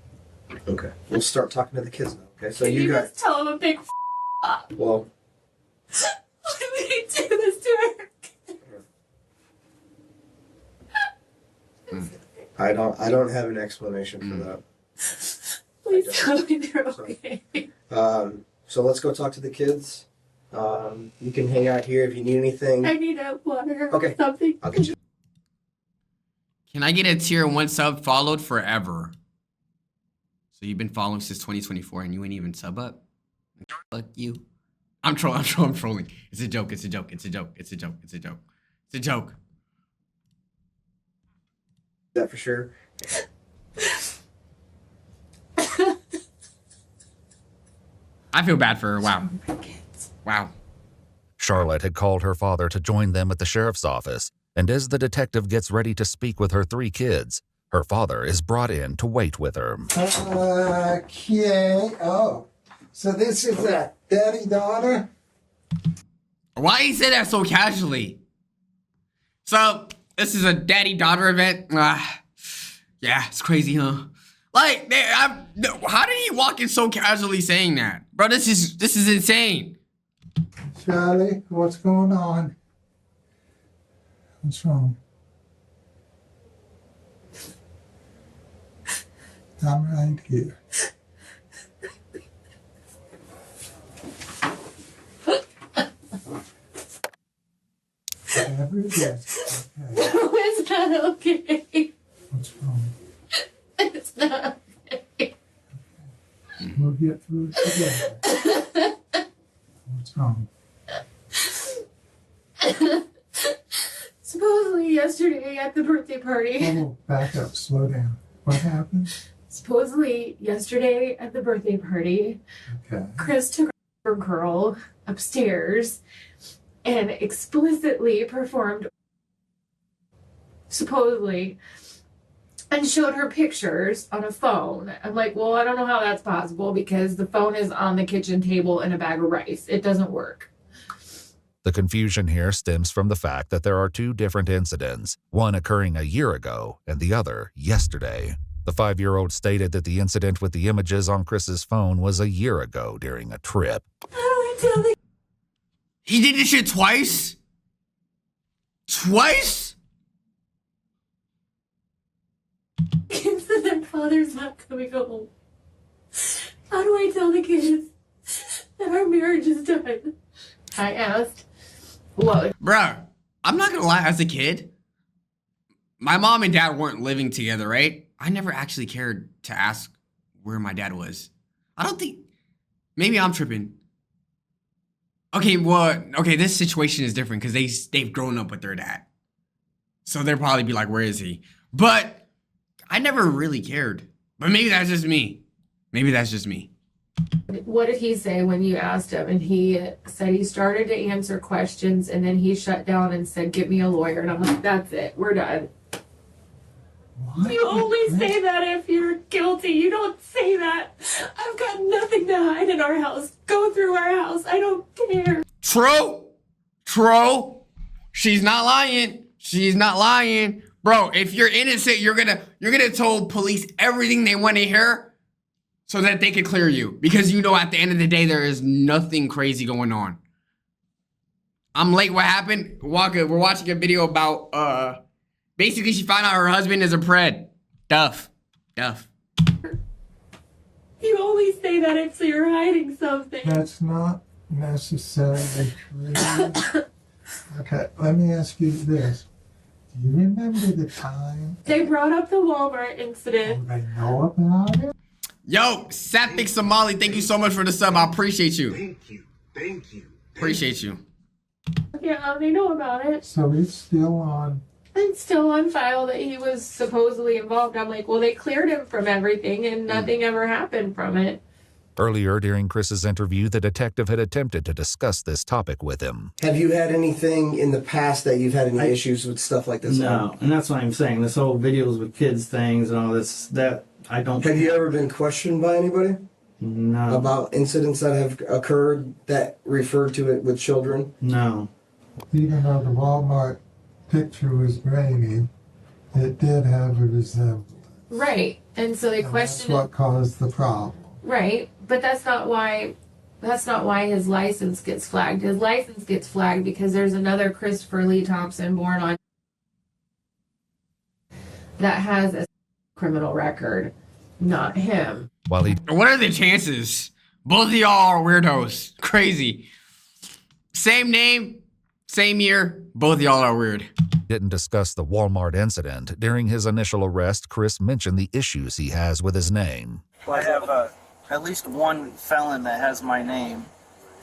Okay. We'll start talking to the kids now, okay? So Can you you got... just tell him a big up? Well... Why would he do this to her? I don't have an explanation for that. Please tell me they're okay. So let's go talk to the kids. You can hang out here if you need anything. I need a water Okay. or something. I'll get you. Can I get a tier 1 sub followed forever? So you've been following since 2024 and you ain't even sub up? Fuck you. I'm trolling. It's a joke. It's a joke. That for sure. I feel bad for her. Wow. Charlotte had called her father to join them at the sheriff's office, and as the detective gets ready to speak with her 3 kids, her father is brought in to wait with her. Okay. Oh, so this is a daddy-daughter? Why you say that so casually? So, this is a daddy-daughter event? Yeah, it's crazy, huh? Like, how did he walk in so casually saying that? Bro, this is insane. Charlie, what's going on? What's wrong? I'm right here. Whatever it is, okay. No, it's not okay. What's wrong? It's not okay. We'll get through it together. What's wrong? Supposedly yesterday at the birthday party. Oh, back up, slow down. What happened? Supposedly yesterday at the birthday party, Okay. Chris took her girl upstairs and explicitly performed, supposedly, and showed her pictures on a phone. I'm like, well, I don't know how that's possible because the phone is on the kitchen table in a bag of rice. It doesn't work. The confusion here stems from the fact that there are 2 different incidents, one occurring a year ago and the other yesterday. The 5-year-old stated that the incident with the images on Chris's phone was a year ago during a trip. He did this shit twice? Twice? Kids that their father's not coming home. How do I tell the kids that our marriage is done? I asked. What? Bruh, I'm not gonna lie, as a kid, my mom and dad weren't living together, right? I never actually cared to ask where my dad was. I don't think, maybe I'm tripping. Okay, well, okay, this situation is different because they've grown up with their dad. So they'll probably be like, where is he? But I never really cared. But maybe that's just me. Maybe that's just me. What did he say when you asked him? And he said he started to answer questions and then he shut down and said, get me a lawyer. And I'm like, that's it. We're done. What? You only say that if you're guilty. You don't say that. I've got nothing to hide in our house. Go through our house. I don't care. True. True. She's not lying. She's not lying. Bro, if you're innocent, you're gonna tell police everything they want to hear so that they can clear you. Because you know at the end of the day, there is nothing crazy going on. I'm late. What happened? We're watching a video about, basically she found out her husband is a pred. Duff. You only say that if you're hiding something. That's not necessarily true. Okay, let me ask you this. Do you remember the time? They brought up the Walmart incident. They know about it? Yo, Saphic Somali, thank you so much for the sub. I appreciate you. Thank you. Appreciate you. Yeah, they know about it. So it's still on. It's still on file that he was supposedly involved. I'm like, well, they cleared him from everything and nothing ever happened from it. Earlier during Chris's interview, the detective had attempted to discuss this topic with him. Have you had anything in the past that you've had any issues with stuff like this? No, and that's what I'm saying. This whole videos with kids things and all this, that I don't... Have you ever been questioned by anybody? No. About incidents that have occurred that referred to it with children? No. Even though the Walmart picture was grainy, it did have a resemblance. Right. And so they questioned That's what caused the problem. Right. But that's not why his license gets flagged. His license gets flagged because there's another Christopher Lee Thompson born on that has a criminal record, not him. While he... What are the chances? Both of y'all are weirdos. Crazy. Same name, same year, both of y'all are weird. Didn't discuss the Walmart incident. During his initial arrest, Chris mentioned the issues he has with his name. I have at least one felon that has my name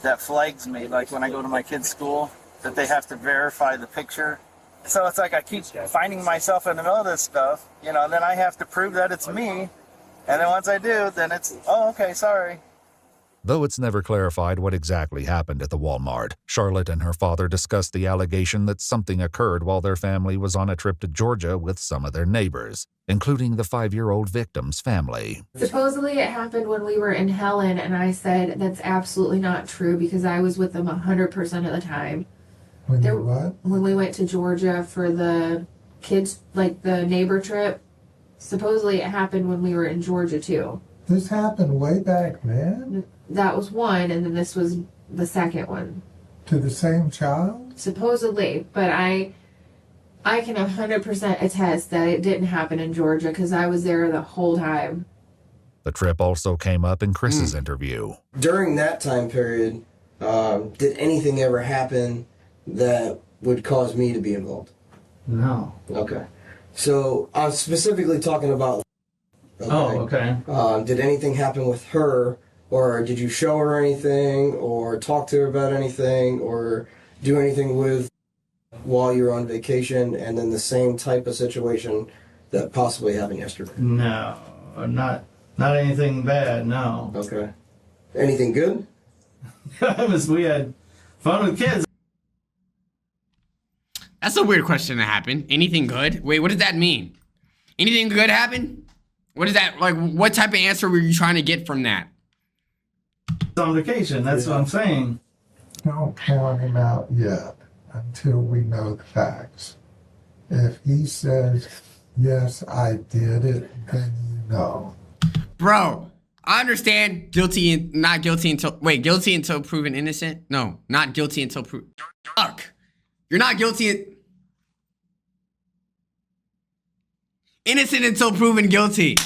that flags me, like when I go to my kid's school, that they have to verify the picture. So it's like I keep finding myself in the middle of this stuff, you know, and then I have to prove that it's me. And then once I do, then it's, oh, okay, sorry. Though it's never clarified what exactly happened at the Walmart, Charlotte and her father discussed the allegation that something occurred while their family was on a trip to Georgia with some of their neighbors, including the 5-year-old victim's family. Supposedly it happened when we were in Helen, and I said that's absolutely not true because I was with them 100% of the time. When you what? When we went to Georgia for the kids, like the neighbor trip, supposedly it happened when we were in Georgia too. This happened way back then? That was one, and then this was the second one. To the same child? Supposedly, but I can 100% attest that it didn't happen in Georgia because I was there the whole time. The trip also came up in Chris's interview. During that time period, did anything ever happen that would cause me to be involved? No. Okay. So I'm specifically talking about... Okay. Oh, okay. Did anything happen with her, or did you show her anything, or talk to her about anything, or do anything with while you're on vacation, and then the same type of situation that possibly happened yesterday? No, not anything bad, no. Okay. Anything good? We had fun with kids. That's a weird question to happen. Anything good? Wait, what does that mean? Anything good happen? What is that? Like, what type of answer were you trying to get from that? On vacation, that's what I'm saying. Don't count him out yet until we know the facts. If he says Yes, I did it, then you know. Bro, I understand guilty and not guilty until guilty until proven innocent. No, not guilty until proven. Fuck, you're not guilty. Innocent until proven guilty.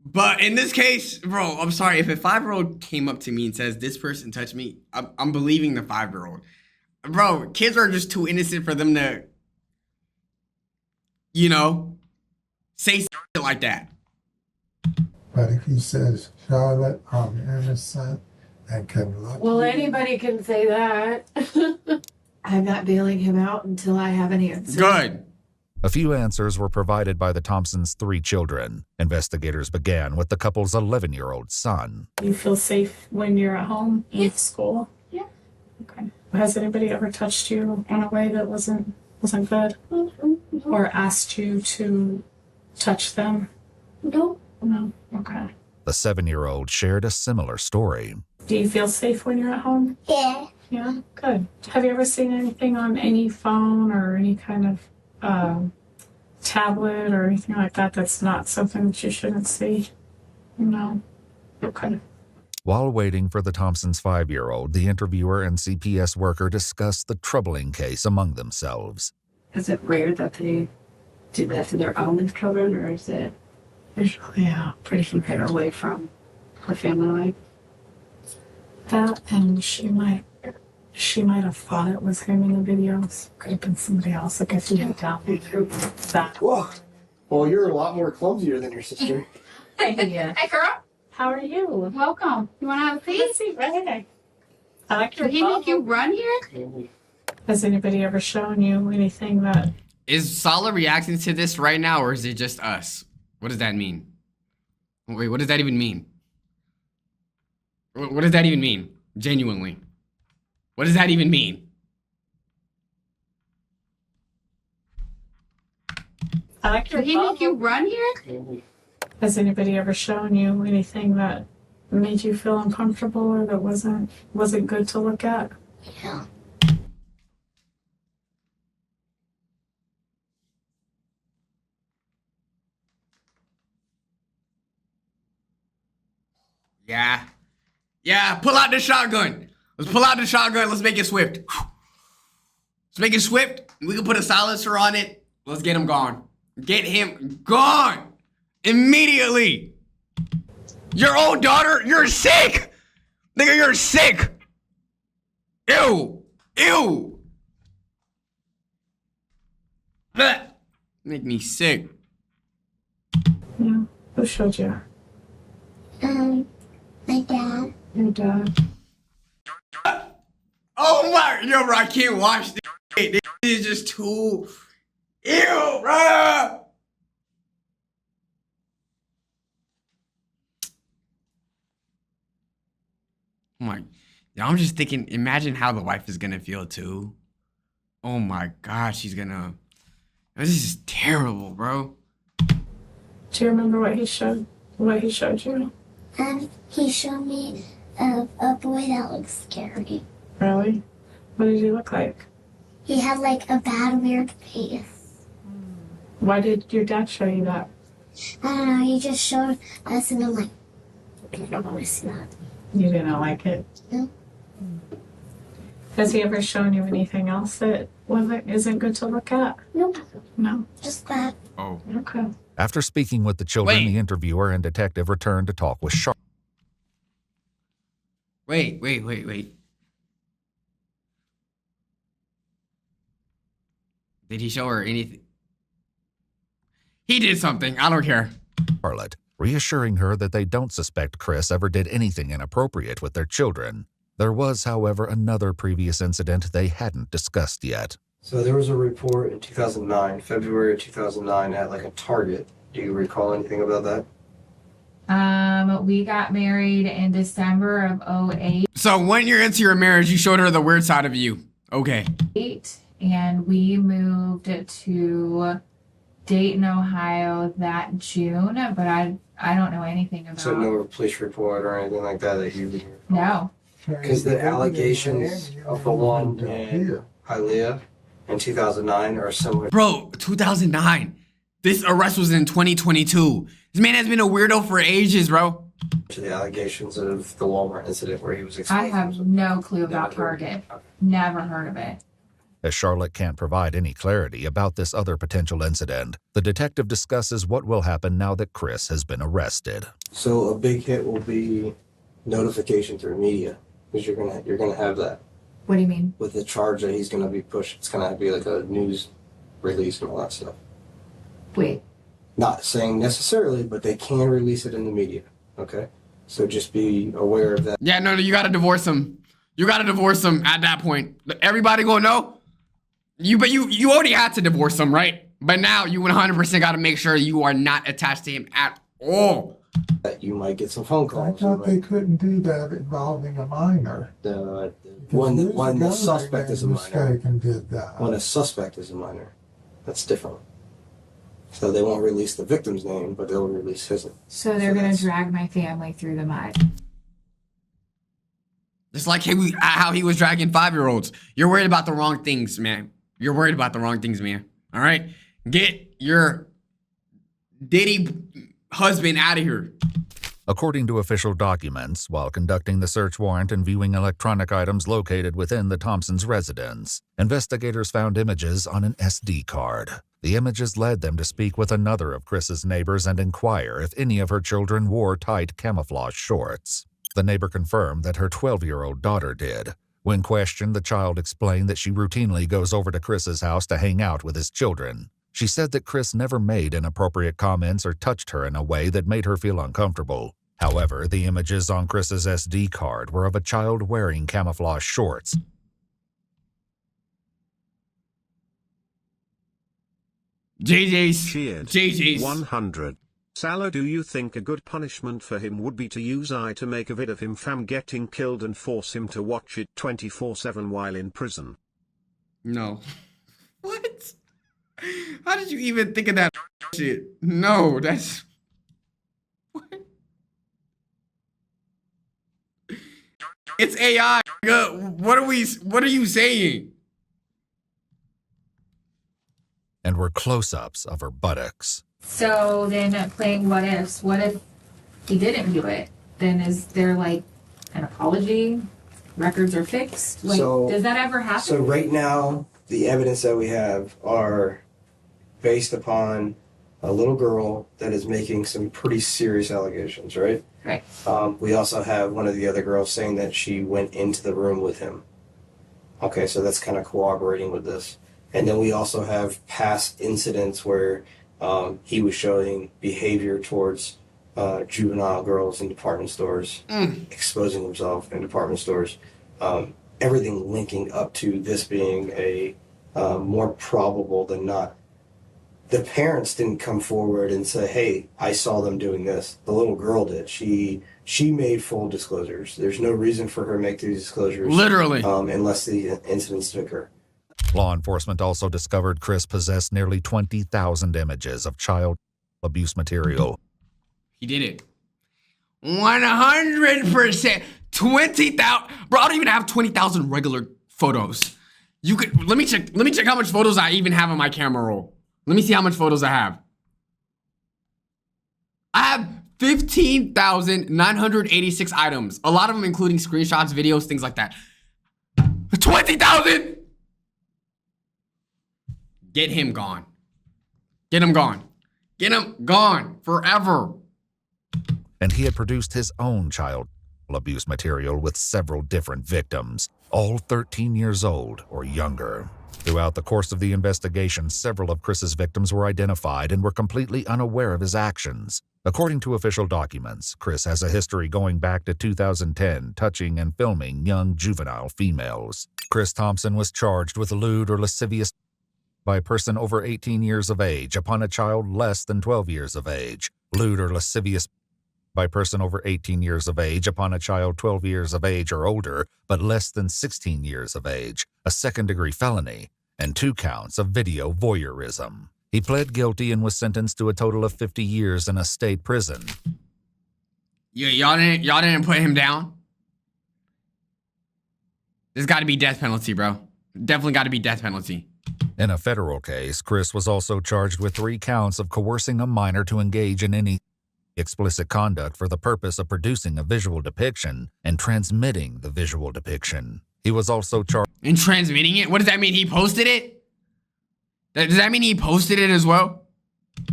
But in this case, bro, I'm sorry. If a 5-year-old came up to me and says this person touched me, I'm believing the 5-year-old. Bro, kids are just too innocent for them to, you know, say shit like that. But if he says, Charlotte, I'm innocent and can love Well, you. anybody can say that. I'm not bailing him out until I have an answer. Good. A few answers were provided by the Thompsons' 3 children. Investigators began with the couple's 11-year-old son. You feel safe when you're at home in school? Yeah. Okay. Has anybody ever touched you in a way that wasn't good? Or asked you to touch them? No. No. Okay. The 7-year-old shared a similar story. Do you feel safe when you're at home? Yeah. Yeah. Good. Have you ever seen anything on any phone or any kind of tablet or anything like that that's not something that you shouldn't see? No. Okay. While waiting for the Thompsons' 5-year-old, the interviewer and CPS worker discussed the troubling case among themselves. Is it rare that they do that to their own children, or is it usually pretty keep it away from her family life? That, and she might have thought it was him in the videos. Could have been somebody else. Like if you had down that. Whoa. Well, you're a lot more clumsier than your sister. Yeah. Hey, girl. How are you? Welcome. You want to have a seat? Right. I like your Did he make you run here? Has anybody ever shown you anything that... Is Salah reacting to this right now, or is it just us? What does that mean? Wait, what does that even mean? What does that even mean? Genuinely. What does that even mean? I like your Did he make you run here? Has anybody ever shown you anything that made you feel uncomfortable or that wasn't good to look at? Yeah. Yeah. Yeah, pull out the shotgun. Let's pull out the shotgun. Let's make it swift. Let's make it swift. We can put a silencer on it. Let's get him gone. Get him gone. Immediately. Your old daughter, you're sick. Nigga, you're sick. Ew. Ew. Blech. Make me sick. Yeah. Who showed you? My dad. Your dad. Oh my, yo, bro, I can't watch this shit. This is just too, ew, bro. Oh my, yeah, I'm just thinking, imagine how the wife is gonna feel too. Oh my God, she's gonna, this is terrible, bro. Do you remember what he showed you? He showed me a boy that looked scary. Really? What did he look like? He had like a bad, weird face. Why did your dad show you that? I don't know, he just showed us and I'm like, I don't want to see that. You didn't like it? No. Has he ever shown you anything else that isn't good to look at? Nope. No. Just that. Oh. Okay. After speaking with the children, the interviewer and detective returned to talk with Charlotte. Wait. Did he show her anything? He did something. I don't care. Charlotte, reassuring her that they don't suspect Chris ever did anything inappropriate with their children. There was, however, another previous incident they hadn't discussed yet. So there was a report in 2009, February of 2009, at like a Target. Do you recall anything about that? We got married in December of 08. So 1 year into your marriage, you showed her the weird side of you. Okay. And we moved to Dayton, Ohio that June, but I don't know anything about. So no police report or anything like that you... No. Because the allegations of the one in Hialeah in 2009 are similar. Bro, 2009. This arrest was in 2022. This man has been a weirdo for ages, bro. To the allegations of the Walmart incident where he was I exposed. have no clue about Target. Never heard of it. As Charlotte can't provide any clarity about this other potential incident, the detective discusses what will happen now that Chris has been arrested. So a big hit will be notification through media, because you're gonna have that. What do you mean? With the charge that he's gonna be pushed, it's gonna be like a news release and all that stuff. Wait. Not saying necessarily, but they can release it in the media. Okay, so just be aware of that. Yeah, no, you gotta divorce him. You gotta divorce him at that point. Everybody gonna know. But you already had to divorce him, right? But now you 100% gotta make sure you are not attached to him at all. That you might get some phone calls. I thought they couldn't do that involving a minor. When the suspect is a minor. Did that. When a suspect is a minor, that's different. So they won't release the victim's name, but they'll release his name. So they're gonna drag my family through the mud. Just like how he was dragging 5-year-olds. You're worried about the wrong things, man. You're worried about the wrong things, man. All right? Get your Diddy husband out of here. According to official documents, while conducting the search warrant and viewing electronic items located within the Thompsons' residence, investigators found images on an SD card. The images led them to speak with another of Chris's neighbors and inquire if any of her children wore tight camouflage shorts. The neighbor confirmed that her 12-year-old daughter did. When questioned, the child explained that she routinely goes over to Chris's house to hang out with his children. She said that Chris never made inappropriate comments or touched her in a way that made her feel uncomfortable. However, the images on Chris's SD card were of a child wearing camouflage shorts. JJ's 100. Salah, do you think a good punishment for him would be to use I to make a vid of him fam getting killed and force him to watch it 24/7 while in prison? No. What? How did you even think of that shit? No, that's... What? It's AI. What are you saying? And were close-ups of her buttocks. So then playing what ifs, what if he didn't do it? Then is there like an apology? Records are fixed? Like, does that ever happen? So right now, the evidence that we have are based upon a little girl that is making some pretty serious allegations, right? Right. We also have one of the other girls saying that she went into the room with him. Okay, so that's kind of cooperating with this. And then we also have past incidents where he was showing behavior towards juvenile girls in department stores, exposing himself in department stores. Everything linking up to this being a more probable than not. The parents didn't come forward and say, hey, I saw them doing this. The little girl did. She made full disclosures. There's no reason for her to make these disclosures. Literally. Unless the incidents occur. Law enforcement also discovered Chris possessed nearly 20,000 images of child abuse material. He did it. 100%. 20,000. Bro, I don't even have 20,000 regular photos. You could let me check how much photos I even have on my camera roll. Let me see how much photos I have. I have 15,986 items. A lot of them including screenshots, videos, things like that. 20,000! Get him gone. Get him gone. Get him gone forever. And he had produced his own child abuse material with several different victims, all 13 years old or younger. Throughout the course of the investigation, several of Chris's victims were identified and were completely unaware of his actions. According to official documents, Chris has a history going back to 2010, touching and filming young juvenile females. Chris Thompson was charged with lewd or lascivious by a person over 18 years of age upon a child less than 12 years of age. Lewd or lascivious by a person over 18 years of age upon a child 12 years of age or older, but less than 16 years of age, a second-degree felony, and 2 counts of video voyeurism. He pled guilty and was sentenced to a total of 50 years in a state prison. Y'all didn't put him down? There's got to be death penalty, bro. Definitely got to be death penalty. In a federal case, Chris was also charged with 3 counts of coercing a minor to engage in any explicit conduct for the purpose of producing a visual depiction and transmitting the visual depiction. He was also charged in transmitting it. What does that mean? He posted it? Does that mean he posted it as well?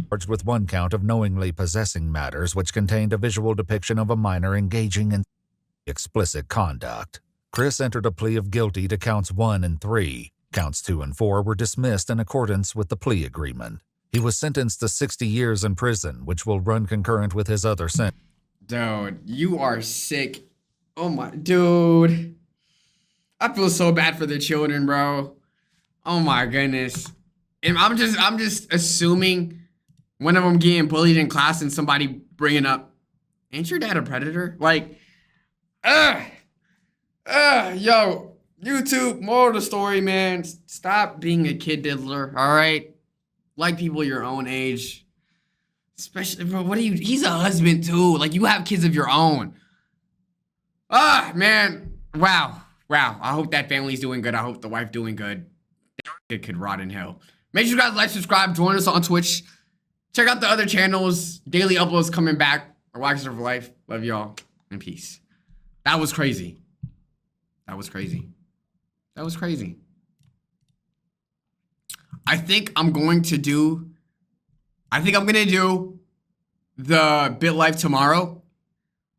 Charged with 1 count of knowingly possessing matters which contained a visual depiction of a minor engaging in explicit conduct. Chris entered a plea of guilty to counts 1 and 3. Counts 2 and 4 were dismissed in accordance with the plea agreement. He was sentenced to 60 years in prison, which will run concurrent with his other sentence. Dude, you are sick. Oh my, dude. I feel so bad for the children, bro. Oh my goodness. And I'm just assuming one of them getting bullied in class and somebody bringing up, ain't your dad a predator? Like, yo, YouTube, moral of the story, man. Stop being a kid diddler, all right? Like people your own age. Especially, bro, what are you, he's a husband too. Like, you have kids of your own. Man. Wow. I hope that family's doing good. I hope the wife doing good. It could rot in hell. Make sure you guys like, subscribe, join us on Twitch. Check out the other channels. Daily uploads coming back. Or YXL for life. Love y'all. And peace. That was crazy. That was crazy. I think I'm gonna do the Bit Life tomorrow,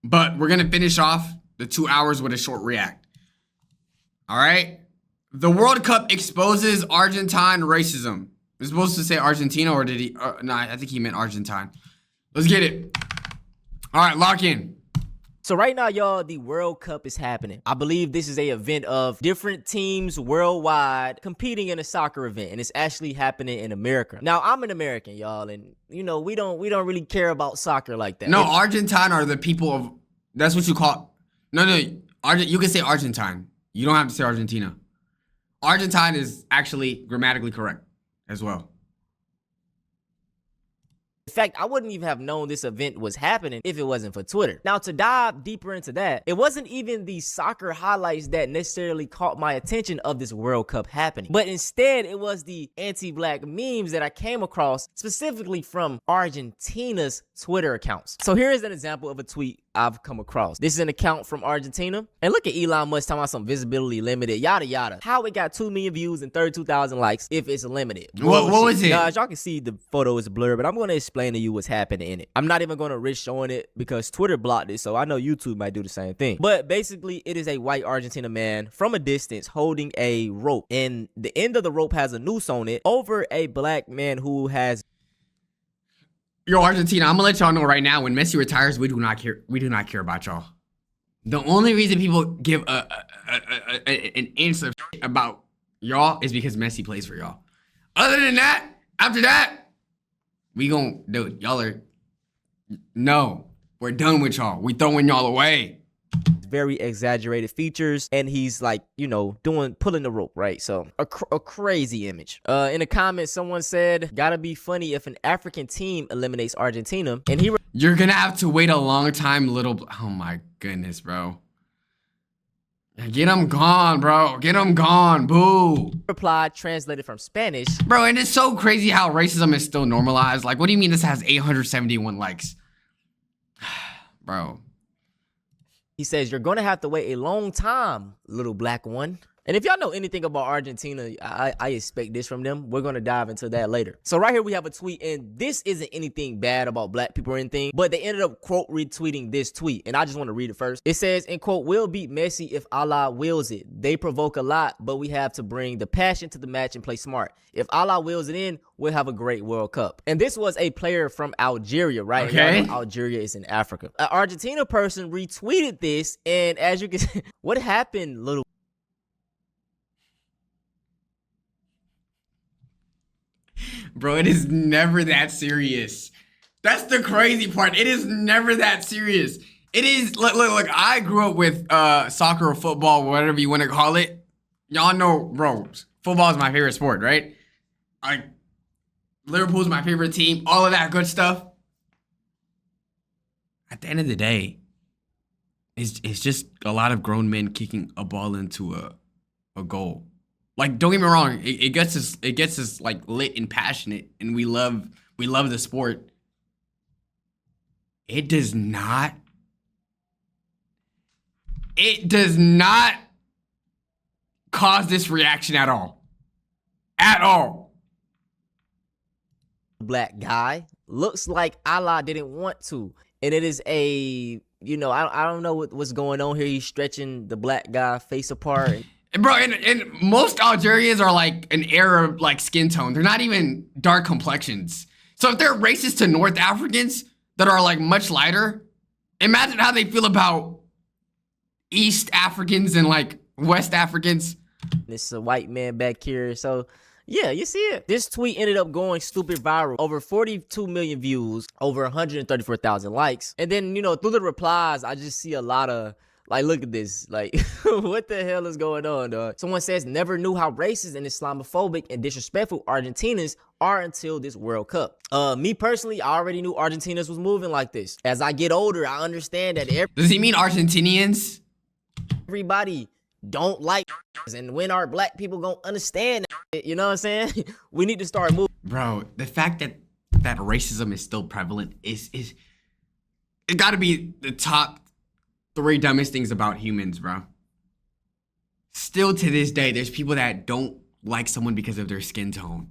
but we're gonna finish off the 2 hours with a short react. All right. The World Cup exposes Argentine racism. It's supposed to say Argentina, or did he? No, I think he meant Argentine. Let's get it. All right, lock in. So right now, y'all, the World Cup is happening. I believe this is a event of different teams worldwide competing in a soccer event, and it's actually happening in America. Now, I'm an American, y'all, and you know we don't really care about soccer like that. No, Argentine are the people of. That's what you call. No, you can say Argentine. You don't have to say Argentina. Argentine is actually grammatically correct as well. In fact, I wouldn't even have known this event was happening if it wasn't for Twitter. Now, to dive deeper into that, it wasn't even the soccer highlights that necessarily caught my attention of this World Cup happening, but instead it was the anti-black memes that I came across specifically from Argentina's Twitter accounts. So here is an example of a tweet I've come across. This is an account from Argentina. And look at Elon Musk talking about some visibility limited, yada, yada. How it got 2 million views and 32,000 likes if it's limited. What was it? Guys, y'all can see the photo is blurred, but I'm going to explain to you what's happening in it. I'm not even going to risk showing it because Twitter blocked it, so I know YouTube might do the same thing. But basically, it is a white Argentina man from a distance holding a rope. And the end of the rope has a noose on it over a black man who has... Yo, Argentina, I'm gonna let y'all know right now, when Messi retires, we do not care. We do not care about y'all. The only reason people give an inch of shit about y'all is because Messi plays for y'all. Other than that, after that, we gon' dude, y'all are, no, we're done with y'all. We throwing y'all away. Very exaggerated features, and he's like, you know, pulling the rope, right? So a crazy image. In the comments, someone said, gotta be funny if an African team eliminates Argentina, and you're gonna have to wait a long time, oh my goodness, bro. Get them gone, bro. Get them gone. Boo. Replied, translated from Spanish. Bro, and it's so crazy how racism is still normalized. Like, what do you mean this has 871 likes? Bro. He says, you're going to have to wait a long time, little black one. And if y'all know anything about Argentina, I expect this from them. We're going to dive into that later. So right here we have a tweet, and this isn't anything bad about black people or anything, but they ended up quote retweeting this tweet, and I just want to read it first. It says, in quote, we'll beat Messi if Allah wills it. They provoke a lot, but we have to bring the passion to the match and play smart. If Allah wills it in, we'll have a great World Cup. And this was a player from Algeria, right? Okay. Algeria is in Africa. An Argentina person retweeted this, and as you can see, what happened, little... Bro, it is never that serious. That's the crazy part. It is never that serious. It is, look, I grew up with soccer or football, whatever you want to call it. Y'all know, bro, football is my favorite sport, right? Like, Liverpool's my favorite team, all of that good stuff. At the end of the day, it's just a lot of grown men kicking a ball into a goal. Like, don't get me wrong, it gets us like lit and passionate, and we love the sport. It does not cause this reaction at all. At all. Black guy looks like Allah didn't want to, and it is a, you know, I don't know what's going on here. He's stretching the black guy face apart. Bro, and most Algerians are like an Arab like skin tone. They're not even dark complexions. So if they're racist to North Africans that are like much lighter, imagine how they feel about East Africans and like West Africans. This is a white man back here. So yeah, you see it. This tweet ended up going stupid viral. Over 42 million views, over 134,000 likes. And then, you know, through the replies, I just see a lot of, like, look at this. Like, what the hell is going on, dog? Someone says, never knew how racist and Islamophobic and disrespectful Argentinians are until this World Cup. Me personally, I already knew Argentinians was moving like this. As I get older, I understand that Does he mean Argentinians? Everybody don't like and when our black people gonna understand that, you know what I'm saying? We need to start moving. Bro, the fact that racism is still prevalent is it gotta be the top 3 dumbest things about humans, bro. Still to this day, there's people that don't like someone because of their skin tone.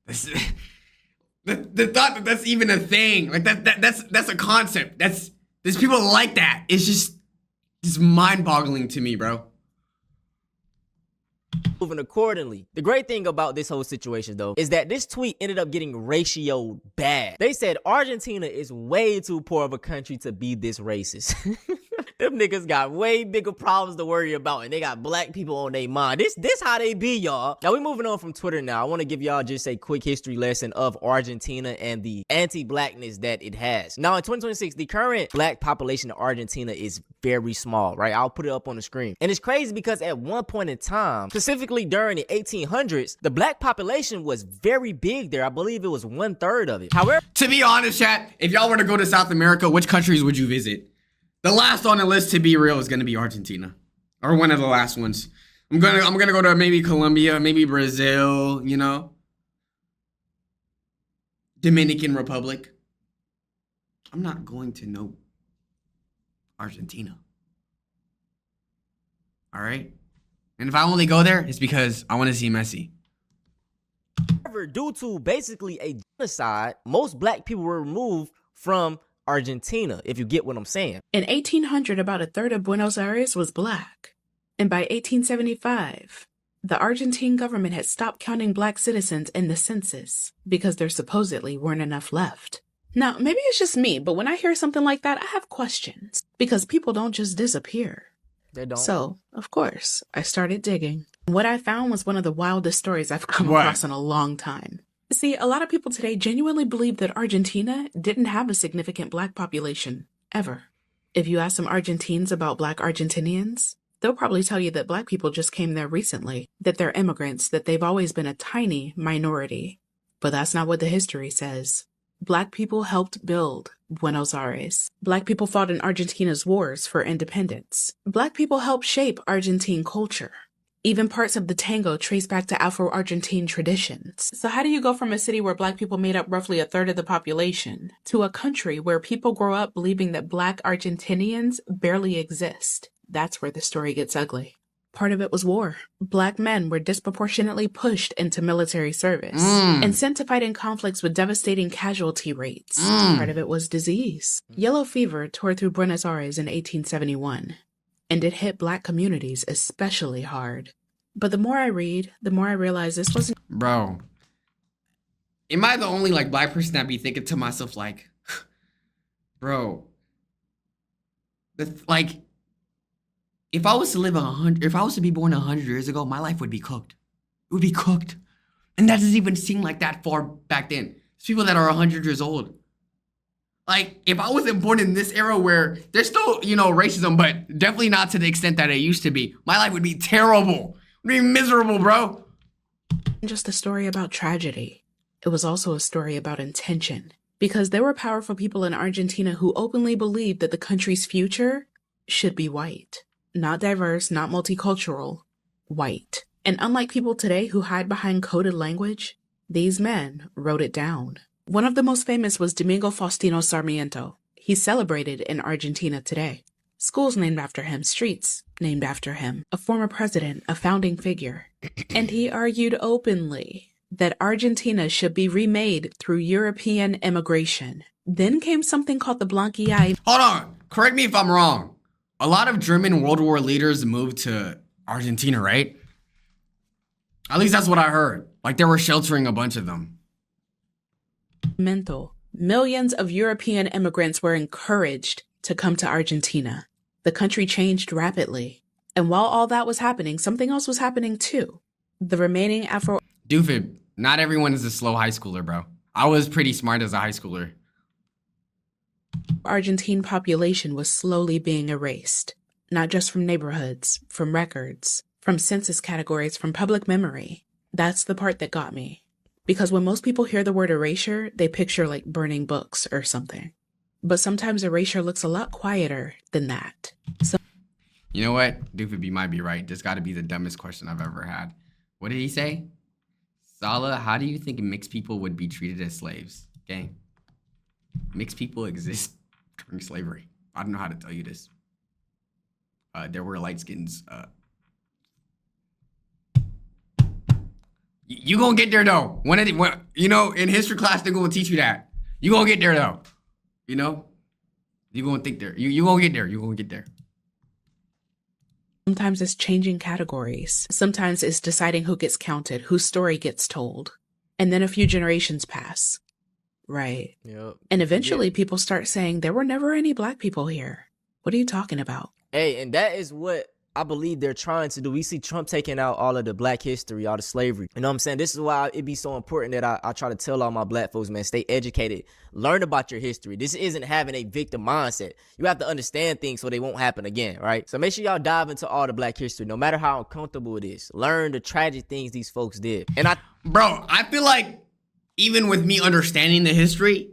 The thought that that's even a thing, like that's a concept. There's people like that. It's just mind-boggling to me, bro. Moving accordingly. The great thing about this whole situation, though, is that this tweet ended up getting ratioed bad. They said Argentina is way too poor of a country to be this racist. Them niggas got way bigger problems to worry about, and they got black people on their mind. This how they be, y'all. Now we moving on from Twitter now. I want to give y'all just a quick history lesson of Argentina and the anti-blackness that it has. Now in 2026, the current black population of Argentina is very small, right? I'll put it up on the screen. And it's crazy because at one point in time, specifically during the 1800s, the black population was very big there. I believe it was 1/3 of it. However, to be honest, chat, if y'all were to go to South America, which countries would you visit? The last on the list, to be real, is gonna be Argentina, or one of the last ones. I'm gonna go to maybe Colombia, maybe Brazil, you know, Dominican Republic. I'm not going to know Argentina. All right, and if I only go there, it's because I want to see Messi. due to basically a genocide, most black people were removed from Argentina, if you get what I'm saying. In 1800, about 1/3 of Buenos Aires was black. And by 1875, the Argentine government had stopped counting black citizens in the census because there supposedly weren't enough left. Now, maybe it's just me, but when I hear something like that, I have questions because people don't just disappear. They don't. So, of course, I started digging. What I found was one of the wildest stories I've come across in a long time. See, a lot of people today genuinely believe that Argentina didn't have a significant black population, ever. If you ask some Argentines about black Argentinians, they'll probably tell you that black people just came there recently, that they're immigrants, that they've always been a tiny minority. But that's not what the history says. Black people helped build Buenos Aires. Black people fought in Argentina's wars for independence. Black people helped shape Argentine culture. Even parts of the tango trace back to Afro-Argentine traditions. So how do you go from a city where black people made up roughly 1/3 of the population to a country where people grow up believing that black Argentinians barely exist? That's where the story gets ugly. Part of it was war. Black men were disproportionately pushed into military service and sent to fight in conflicts with devastating casualty rates. Part of it was disease. Yellow fever tore through Buenos Aires in 1871, and it hit black communities especially hard. But the more I read, the more I realize this wasn't... Bro, am I the only like black person that be thinking to myself like, bro, like, if I was to live if I was to be born 100 years ago, my life would be cooked. It would be cooked. And that doesn't even seem like that far back then. There's people that are 100 years old. Like, if I wasn't born in this era where there's still, you know, racism, but definitely not to the extent that it used to be, my life would be terrible. It would be miserable, bro. Just a story about tragedy. It was also a story about intention. Because there were powerful people in Argentina who openly believed that the country's future should be white. Not diverse, not multicultural, white. And unlike people today who hide behind coded language, these men wrote it down. One of the most famous was Domingo Faustino Sarmiento. He's celebrated in Argentina today. Schools named after him, streets named after him, a former president, a founding figure. And he argued openly that Argentina should be remade through European immigration. Then came something called the Blanquilla. Hold on. Correct me if I'm wrong. A lot of German World War leaders moved to Argentina, right? At least that's what I heard. Like they were sheltering a bunch of them. Millions of European immigrants were encouraged to come to Argentina. The country changed rapidly. And while all that was happening, something else was happening too. The remaining Afro... Doofy, not everyone is a slow high schooler, bro. I was pretty smart as a high schooler. Argentine population was slowly being erased. Not just from neighborhoods, from records, from census categories, from public memory. That's the part that got me. Because when most people hear the word erasure, they picture like burning books or something. But sometimes erasure looks a lot quieter than that. So, you know what? Doofy B might be right. This got to be the dumbest question I've ever had. What did he say? Salah, how do you think mixed people would be treated as slaves? Okay. Mixed people exist during slavery. I don't know how to tell you this. There were light skins. You gonna get there though. When you know, in history class, they're gonna teach you that. You gonna get there though. You know? You gonna think there. You gonna get there. You gonna get there. sometimes it's changing categories. Sometimes it's deciding who gets counted, whose story gets told. And then a few generations pass. Right. Yep. And eventually people start saying, there were never any black people here. What are you talking about? Hey, and that is what I believe they're trying to do. We see Trump taking out all of the black history, all the slavery. You know what I'm saying? This is why it be so important that I try to tell all my black folks, man, stay educated. Learn about your history. This isn't having a victim mindset. You have to understand things so they won't happen again, right? So make sure y'all dive into all the black history, no matter how uncomfortable it is. Learn the tragic things these folks did. And Bro, I feel like even with me understanding the history,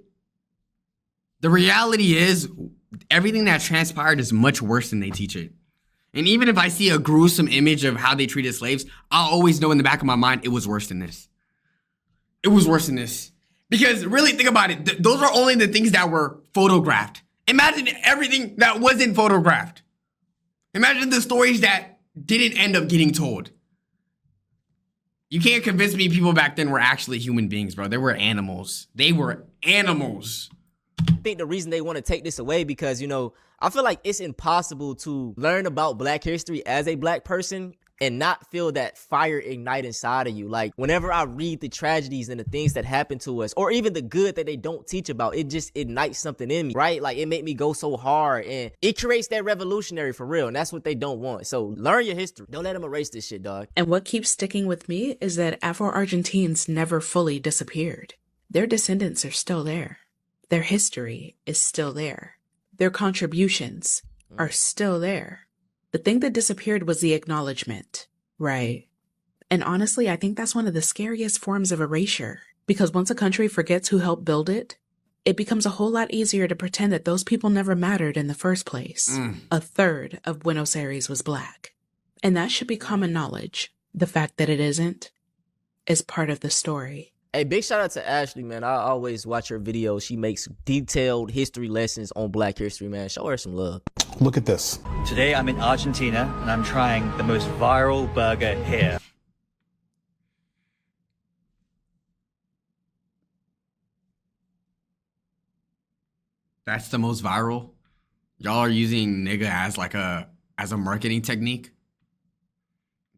the reality is everything that transpired is much worse than they teach it. And even if I see a gruesome image of how they treated slaves, I'll always know in the back of my mind, it was worse than this. It was worse than this. Because really think about it. Those are only the things that were photographed. Imagine everything that wasn't photographed. Imagine the stories that didn't end up getting told. You can't convince me people back then were actually human beings, bro. They were animals. They were animals. I think the reason they want to take this away because, you know, I feel like it's impossible to learn about black history as a black person and not feel that fire ignite inside of you. Like whenever I read the tragedies and the things that happen to us, or even the good that they don't teach about, it just ignites something in me, right? Like it made me go so hard and it creates that revolutionary for real. And that's what they don't want. So learn your history. Don't let them erase this shit, dog. And what keeps sticking with me is that Afro-Argentines never fully disappeared. Their descendants are still there. Their history is still there. Their contributions are still there. The thing that disappeared was the acknowledgement, right? And honestly, I think that's one of the scariest forms of erasure. Because once a country forgets who helped build it, it becomes a whole lot easier to pretend that those people never mattered in the first place. A third of Buenos Aires was black. And that should be common knowledge. The fact that it isn't is part of the story. Hey, big shout out to Ashley, man. I always watch her videos. She makes detailed history lessons on black history, man. Show her some love. Look at this. Today I'm in Argentina and I'm trying the most viral burger here. That's the most viral? Y'all are using nigga as a marketing technique?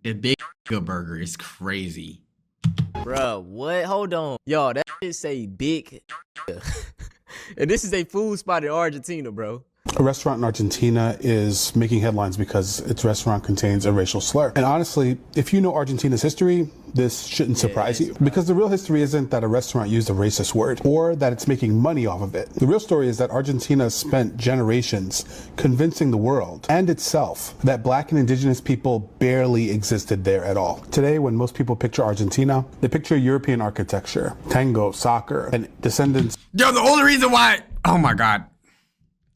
The big burger is crazy. Bruh, what? Hold on. Yo, that shit say big. And this is a food spot in Argentina, bro. A restaurant in Argentina is making headlines because its restaurant contains a racial slur. And honestly, if you know Argentina's history, this shouldn't surprise you. Because the real history isn't that a restaurant used a racist word or that it's making money off of it. The real story is that Argentina spent generations convincing the world and itself that black and indigenous people barely existed there at all. Today, when most people picture Argentina, they picture European architecture, tango, soccer, and descendants. Yo, the only reason why, oh my God.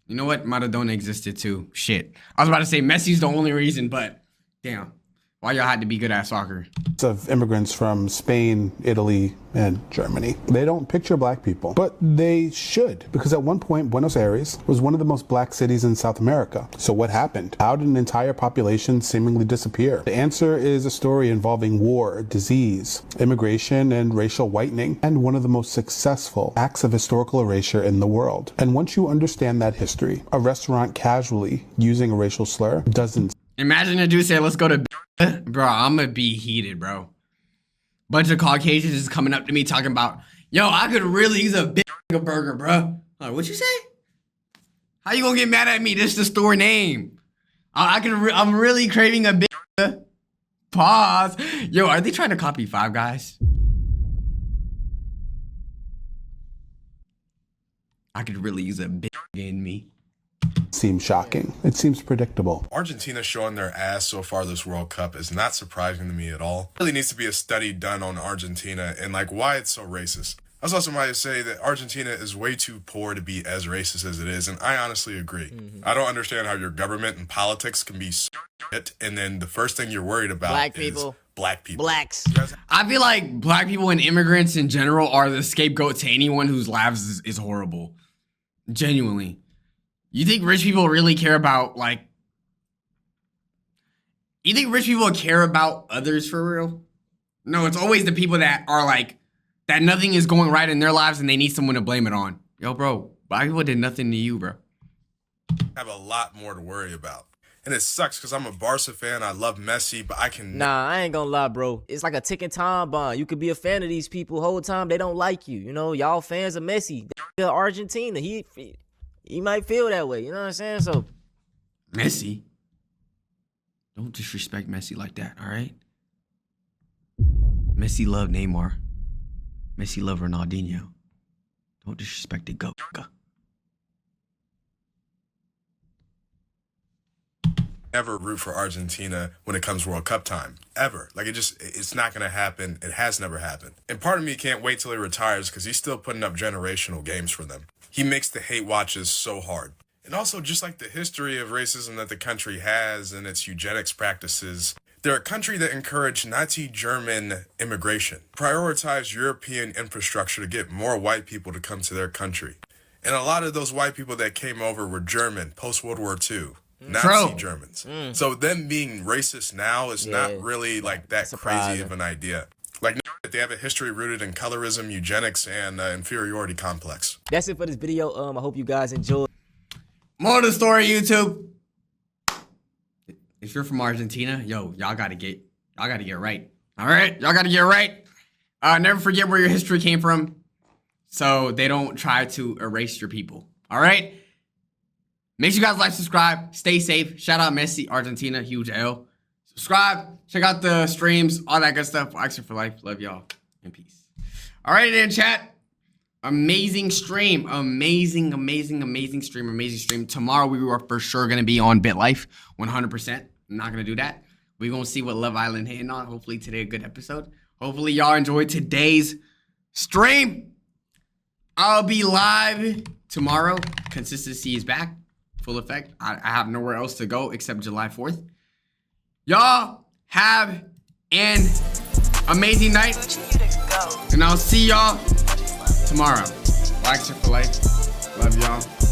You know what? Maradona existed too. Shit. I was about to say Messi's the only reason, but damn. Why y'all had to be good at soccer? Of immigrants from Spain, Italy, and Germany. They don't picture black people, but they should, because at one point, Buenos Aires was one of the most black cities in South America. So what happened? How did an entire population seemingly disappear? The answer is a story involving war, disease, immigration, and racial whitening, and one of the most successful acts of historical erasure in the world. And once you understand that history, a restaurant casually using a racial slur doesn't. Imagine a dude say, let's go to bro, I'm gonna be heated, bro. Bunch of Caucasians is coming up to me talking about, yo, I could really use a big burger, bro. Like, what you say? How you gonna get mad at me? This is the store name. I'm really craving a big pause. Yo, are they trying to copy Five Guys? I could really use a big in me. Seems shocking. It seems predictable. Argentina showing their ass so far this World Cup is not surprising to me at all. There really needs to be a study done on Argentina and like why it's so racist. I saw somebody say that Argentina is way too poor to be as racist as it is, and I honestly agree. I don't understand how your government and politics can be shit, and then the first thing you're worried about Black is people. black people. Blacks. I feel like black people and immigrants in general are the scapegoat to anyone whose lives is horrible. Genuinely. You think rich people really care about, like... You think rich people care about others for real? No, it's always the people that are like, that nothing is going right in their lives and they need someone to blame it on. Yo, bro, black people did nothing to you, bro. Have a lot more to worry about. And it sucks because I'm a Barca fan. I love Messi, but I can... Nah, I ain't gonna lie, bro. It's like a ticking time bomb. You could be a fan of these people whole time. They don't like you. You know, y'all fans of Messi. Argentina. He might feel that way. You know what I'm saying? So... Messi? Don't disrespect Messi like that, all right? Messi loved Neymar. Messi loved Ronaldinho. Don't disrespect the GOAT. Never root for Argentina when it comes World Cup time. Ever. Like, it's not going to happen. It has never happened. And part of me can't wait till he retires because he's still putting up generational games for them. He makes the hate watches so hard. And also, just like the history of racism that the country has and its eugenics practices, they're a country that encouraged Nazi German immigration, prioritized European infrastructure to get more white people to come to their country. And a lot of those white people that came over were German, post-World War II. Nazi Germans. So them being racist now is not really like that crazy of an idea. Like they have a history rooted in colorism, eugenics, and inferiority complex. That's it for this video. I hope you guys enjoyed. More of the story, YouTube. If you're from Argentina, yo, y'all gotta get right. All right, y'all gotta get right. Never forget where your history came from, so they don't try to erase your people. All right. Make sure you guys like, subscribe, stay safe. Shout out Messi, Argentina, huge L. Subscribe, check out the streams, all that good stuff. YXL for life. Love y'all and peace. All right, then chat. Amazing stream, amazing stream. Tomorrow we are for sure gonna be on BitLife, 100%. I'm not gonna do that. We're gonna see what Love Island hitting on. Hopefully today a good episode. Hopefully y'all enjoyed today's stream. I'll be live tomorrow. Consistency is back, full effect. I have nowhere else to go except July 4th. Y'all have an amazing night, and I'll see y'all tomorrow. YXL for life. Love y'all.